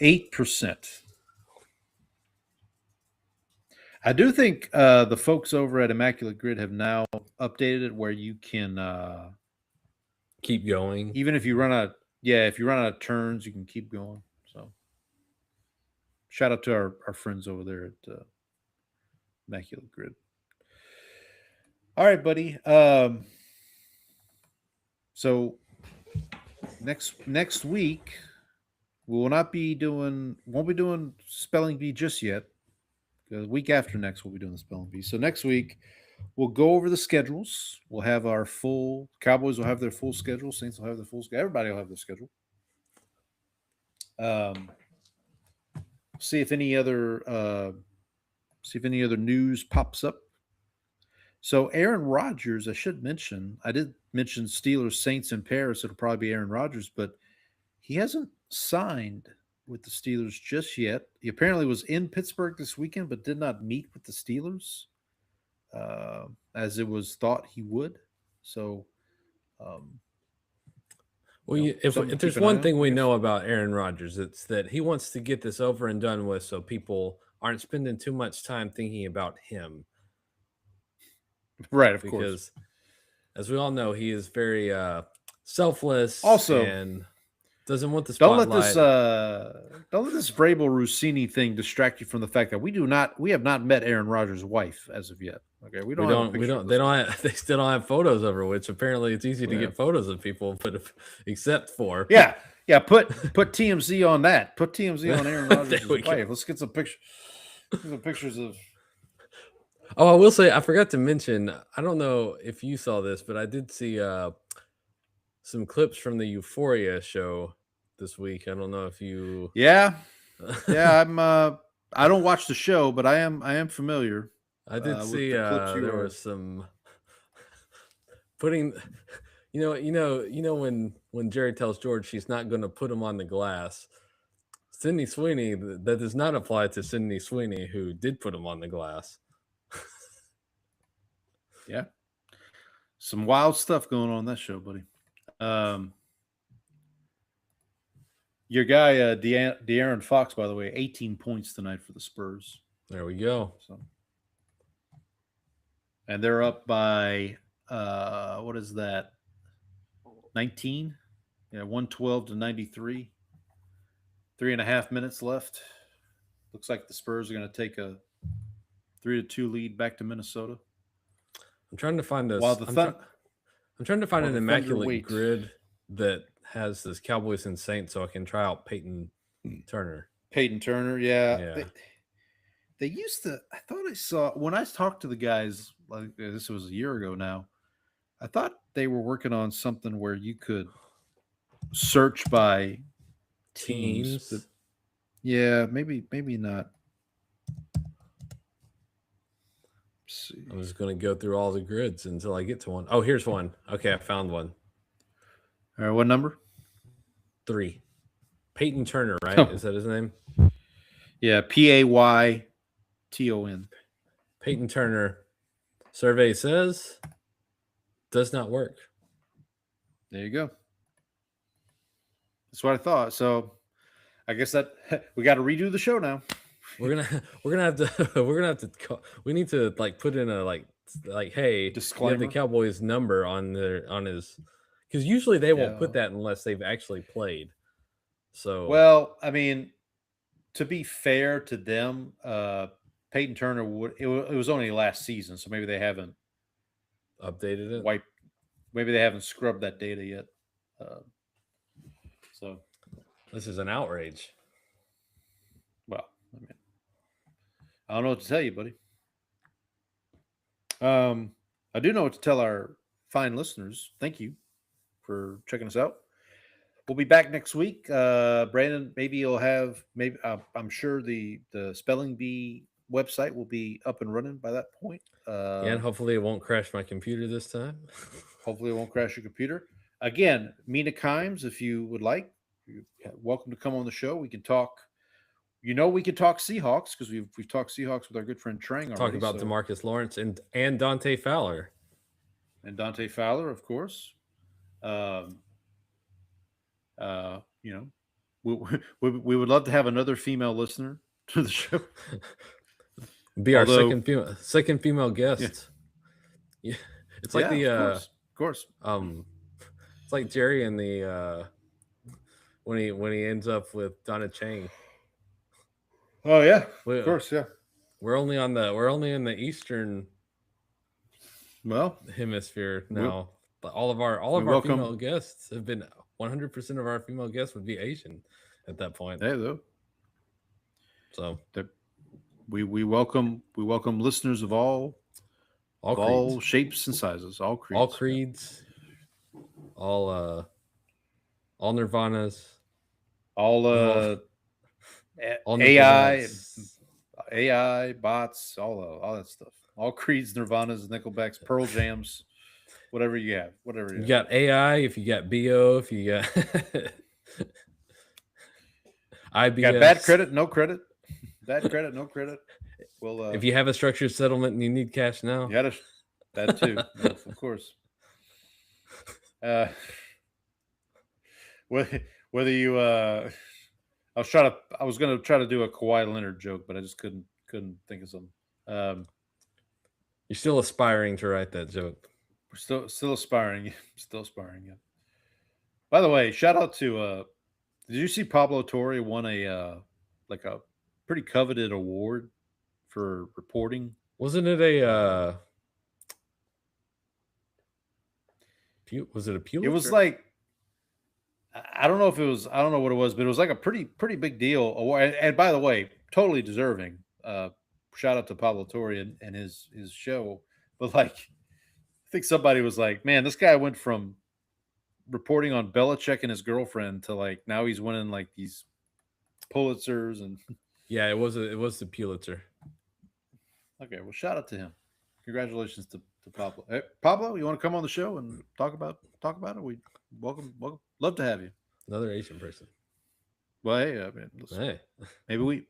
[SPEAKER 2] 8%. I do think the folks over at Immaculate Grid have now updated it where you can
[SPEAKER 1] keep going.
[SPEAKER 2] Even if you run out of turns, you can keep going. So shout out to our friends over there at Immaculate Grid. All right, buddy. So next week we won't be doing spelling bee just yet. The week after next, we'll be doing the spelling bee. So next week, we'll go over the schedules. We'll have our full Cowboys will have their full schedule. Saints will have their full schedule. Everybody will have their schedule. See if any other news pops up. So Aaron Rodgers, I should mention. I did mention Steelers, Saints in Paris. It'll probably be Aaron Rodgers, but he hasn't signed with the Steelers just yet. He apparently was in Pittsburgh this weekend, but did not meet with the Steelers as it was thought he would. So,
[SPEAKER 1] if there's one thing we know about Aaron Rodgers, it's that he wants to get this over and done with so people aren't spending too much time thinking about him.
[SPEAKER 2] Right, of course.
[SPEAKER 1] as we all know, he is very selfless.
[SPEAKER 2] Also,
[SPEAKER 1] and doesn't want the
[SPEAKER 2] Don't
[SPEAKER 1] spotlight.
[SPEAKER 2] let this Vrabel Rossini thing distract you from the fact that we have not met Aaron Rodgers' wife as of yet. Okay, we still
[SPEAKER 1] don't have photos of her, which apparently it's easy to
[SPEAKER 2] Yeah.
[SPEAKER 1] get photos of people, but except for
[SPEAKER 2] Yeah. Put TMZ on that. Put TMZ on Aaron Rodgers'
[SPEAKER 1] There we go.
[SPEAKER 2] wife. Let's get some pictures. Some pictures of.
[SPEAKER 1] Oh, I will say I forgot to mention. I don't know if you saw this, but I did see some clips from the Euphoria show this week. I don't know if you.
[SPEAKER 2] Yeah. I'm. I don't watch the show, but I am familiar.
[SPEAKER 1] I did
[SPEAKER 2] with
[SPEAKER 1] see
[SPEAKER 2] the clips you
[SPEAKER 1] there
[SPEAKER 2] were-
[SPEAKER 1] was some putting. You know when Jerry tells George she's not going to put him on the glass. Sydney Sweeney, that does not apply to Sydney Sweeney, who did put him on the glass.
[SPEAKER 2] Yeah. Some wild stuff going on that show, buddy. Your guy, De'Aaron Fox, by the way, 18 points tonight for the Spurs.
[SPEAKER 1] There we go.
[SPEAKER 2] So, and they're up by what is that? 19? Yeah, 112 to 93. 3.5 minutes left. Looks like the Spurs are going to take a 3-2 lead back to Minnesota.
[SPEAKER 1] I'm trying to find this.
[SPEAKER 2] While the
[SPEAKER 1] I'm trying to find
[SPEAKER 2] while
[SPEAKER 1] an
[SPEAKER 2] the Thunder
[SPEAKER 1] immaculate
[SPEAKER 2] wait.
[SPEAKER 1] grid that has this Cowboys and Saints, so I can try out Peyton Turner.
[SPEAKER 2] Peyton Turner, yeah.
[SPEAKER 1] Yeah.
[SPEAKER 2] They used to. I thought I saw when I talked to the guys. Like this was a year ago now. I thought they were working on something where you could search by teams.
[SPEAKER 1] Teams.
[SPEAKER 2] Yeah, maybe not. Let's see.
[SPEAKER 1] I'm just going to go through all the grids until I get to one. Oh, here's one. Okay, I found one.
[SPEAKER 2] All right, what number?
[SPEAKER 1] 3. Peyton Turner, right?
[SPEAKER 2] Oh.
[SPEAKER 1] Is that his name?
[SPEAKER 2] Yeah, Payton.
[SPEAKER 1] Peyton Turner. Survey says does not work.
[SPEAKER 2] There you go. That's what I thought. So, I guess that we got to redo the show now.
[SPEAKER 1] We're gonna have to we need to like put in a like hey, you have
[SPEAKER 2] Disclaimer.
[SPEAKER 1] the Cowboys number on his, because usually they won't
[SPEAKER 2] Yeah.
[SPEAKER 1] put that unless they've actually played. So
[SPEAKER 2] Well, I mean, to be fair to them, Peyton Turner it was only last season, so maybe they haven't
[SPEAKER 1] updated it.
[SPEAKER 2] maybe they haven't scrubbed that data yet. So,
[SPEAKER 1] This is an outrage.
[SPEAKER 2] well, I mean, I don't know what to tell you, buddy. I do know what to tell our fine listeners. Thank you for checking us out. We'll be back next week. Brandon, maybe you'll have I'm sure the Spelling Bee website will be up and running by that point.
[SPEAKER 1] And hopefully it won't crash my computer this time.
[SPEAKER 2] Hopefully it won't crash your computer. Again, Mina Kimes, if you would like, you're welcome to come on the show. We can talk. We can talk Seahawks because we've talked Seahawks with our good friend Trang already.
[SPEAKER 1] Talk about DeMarcus Lawrence and Dante Fowler.
[SPEAKER 2] And Dante Fowler, of course. We would love to have another female listener to the show.
[SPEAKER 1] Be our
[SPEAKER 2] Although-
[SPEAKER 1] second female guest. Yeah. It's like
[SPEAKER 2] of course.
[SPEAKER 1] It's like Jerry in the when he ends up with Donna Chang.
[SPEAKER 2] Oh yeah,
[SPEAKER 1] Well,
[SPEAKER 2] of course, yeah.
[SPEAKER 1] We're only in the eastern
[SPEAKER 2] Well,
[SPEAKER 1] hemisphere now. But all of our
[SPEAKER 2] welcome-
[SPEAKER 1] female guests have been 100% of our female guests would be Asian at that point.
[SPEAKER 2] hey though,
[SPEAKER 1] So
[SPEAKER 2] we welcome listeners of all
[SPEAKER 1] all creeds,
[SPEAKER 2] shapes and sizes, all creeds,
[SPEAKER 1] all creeds, all Nirvanas,
[SPEAKER 2] all
[SPEAKER 1] all
[SPEAKER 2] AI,
[SPEAKER 1] Nickelbacks.
[SPEAKER 2] AI bots, all that stuff, all creeds, Nirvanas, Nickelbacks, Pearl Jams, whatever you have, whatever
[SPEAKER 1] You got AI, if you got BO, if you got IBS.
[SPEAKER 2] You got bad credit, no credit, bad credit, no credit. Well,
[SPEAKER 1] If you have a structured settlement and you need cash now,
[SPEAKER 2] you got that too, yes, of course. Whether you, I was going to try to do a Kawhi Leonard joke, but I just couldn't think of something.
[SPEAKER 1] you're still aspiring to write that joke.
[SPEAKER 2] We're still aspiring. Still aspiring. Yeah. By the way, shout out to did you see Pablo Torre won a like a pretty coveted award for reporting?
[SPEAKER 1] Wasn't it a was it a Pulitzer?
[SPEAKER 2] It was like I don't know if it was I don't know what it was, but it was like a pretty big deal award. And by the way, totally deserving. Shout out to Pablo Torre and his show. But like I think somebody was like, man, this guy went from reporting on Belichick and his girlfriend to like now he's winning like these Pulitzers and
[SPEAKER 1] yeah, it was the Pulitzer.
[SPEAKER 2] okay, well, shout out to him. Congratulations to Pablo. Hey, Pablo, you want to come on the show and talk about it? We welcome. Love to have you.
[SPEAKER 1] Another Asian person.
[SPEAKER 2] Well, hey, I mean, listen,
[SPEAKER 1] Hey,
[SPEAKER 2] maybe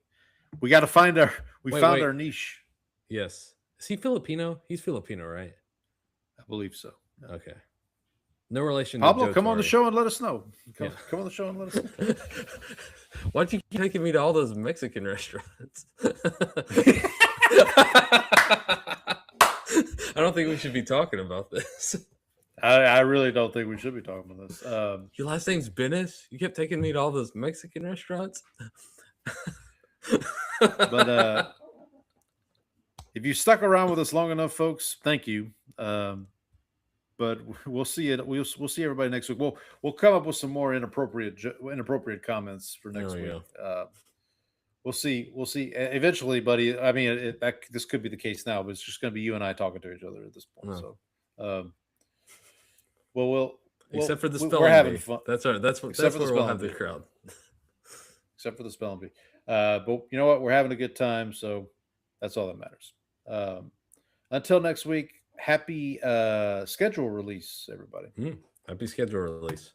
[SPEAKER 2] we got to find our
[SPEAKER 1] Wait.
[SPEAKER 2] our niche.
[SPEAKER 1] Yes, is he Filipino? He's Filipino, right?
[SPEAKER 2] I believe so. Yeah.
[SPEAKER 1] Okay. No relation.
[SPEAKER 2] Pablo,
[SPEAKER 1] to Joe
[SPEAKER 2] come on the
[SPEAKER 1] Torre.
[SPEAKER 2] show and let us know.
[SPEAKER 1] Yeah.
[SPEAKER 2] Come on the show and let us know.
[SPEAKER 1] Why'd you keep taking me to all those Mexican restaurants? I don't think we should be talking about this.
[SPEAKER 2] I really don't think we should be talking about this.
[SPEAKER 1] Your last name's Bennett? You kept taking me to all those Mexican restaurants?
[SPEAKER 2] But if you stuck around with us long enough, folks, thank you. But we'll see it. We'll see everybody next week. We'll come up with some more inappropriate comments for next
[SPEAKER 1] There we
[SPEAKER 2] week. We'll see. Eventually, buddy. I mean, this could be the case now, but it's just going to be you and I talking to each other at this point.
[SPEAKER 1] No.
[SPEAKER 2] So, we'll
[SPEAKER 1] except for the
[SPEAKER 2] we're
[SPEAKER 1] spelling
[SPEAKER 2] having
[SPEAKER 1] bee.
[SPEAKER 2] fun.
[SPEAKER 1] That's where we'll have the crowd.
[SPEAKER 2] Except for the spelling bee. But you know what? We're having a good time, so that's all that matters. Until next week, happy schedule release, everybody.
[SPEAKER 1] Happy schedule release.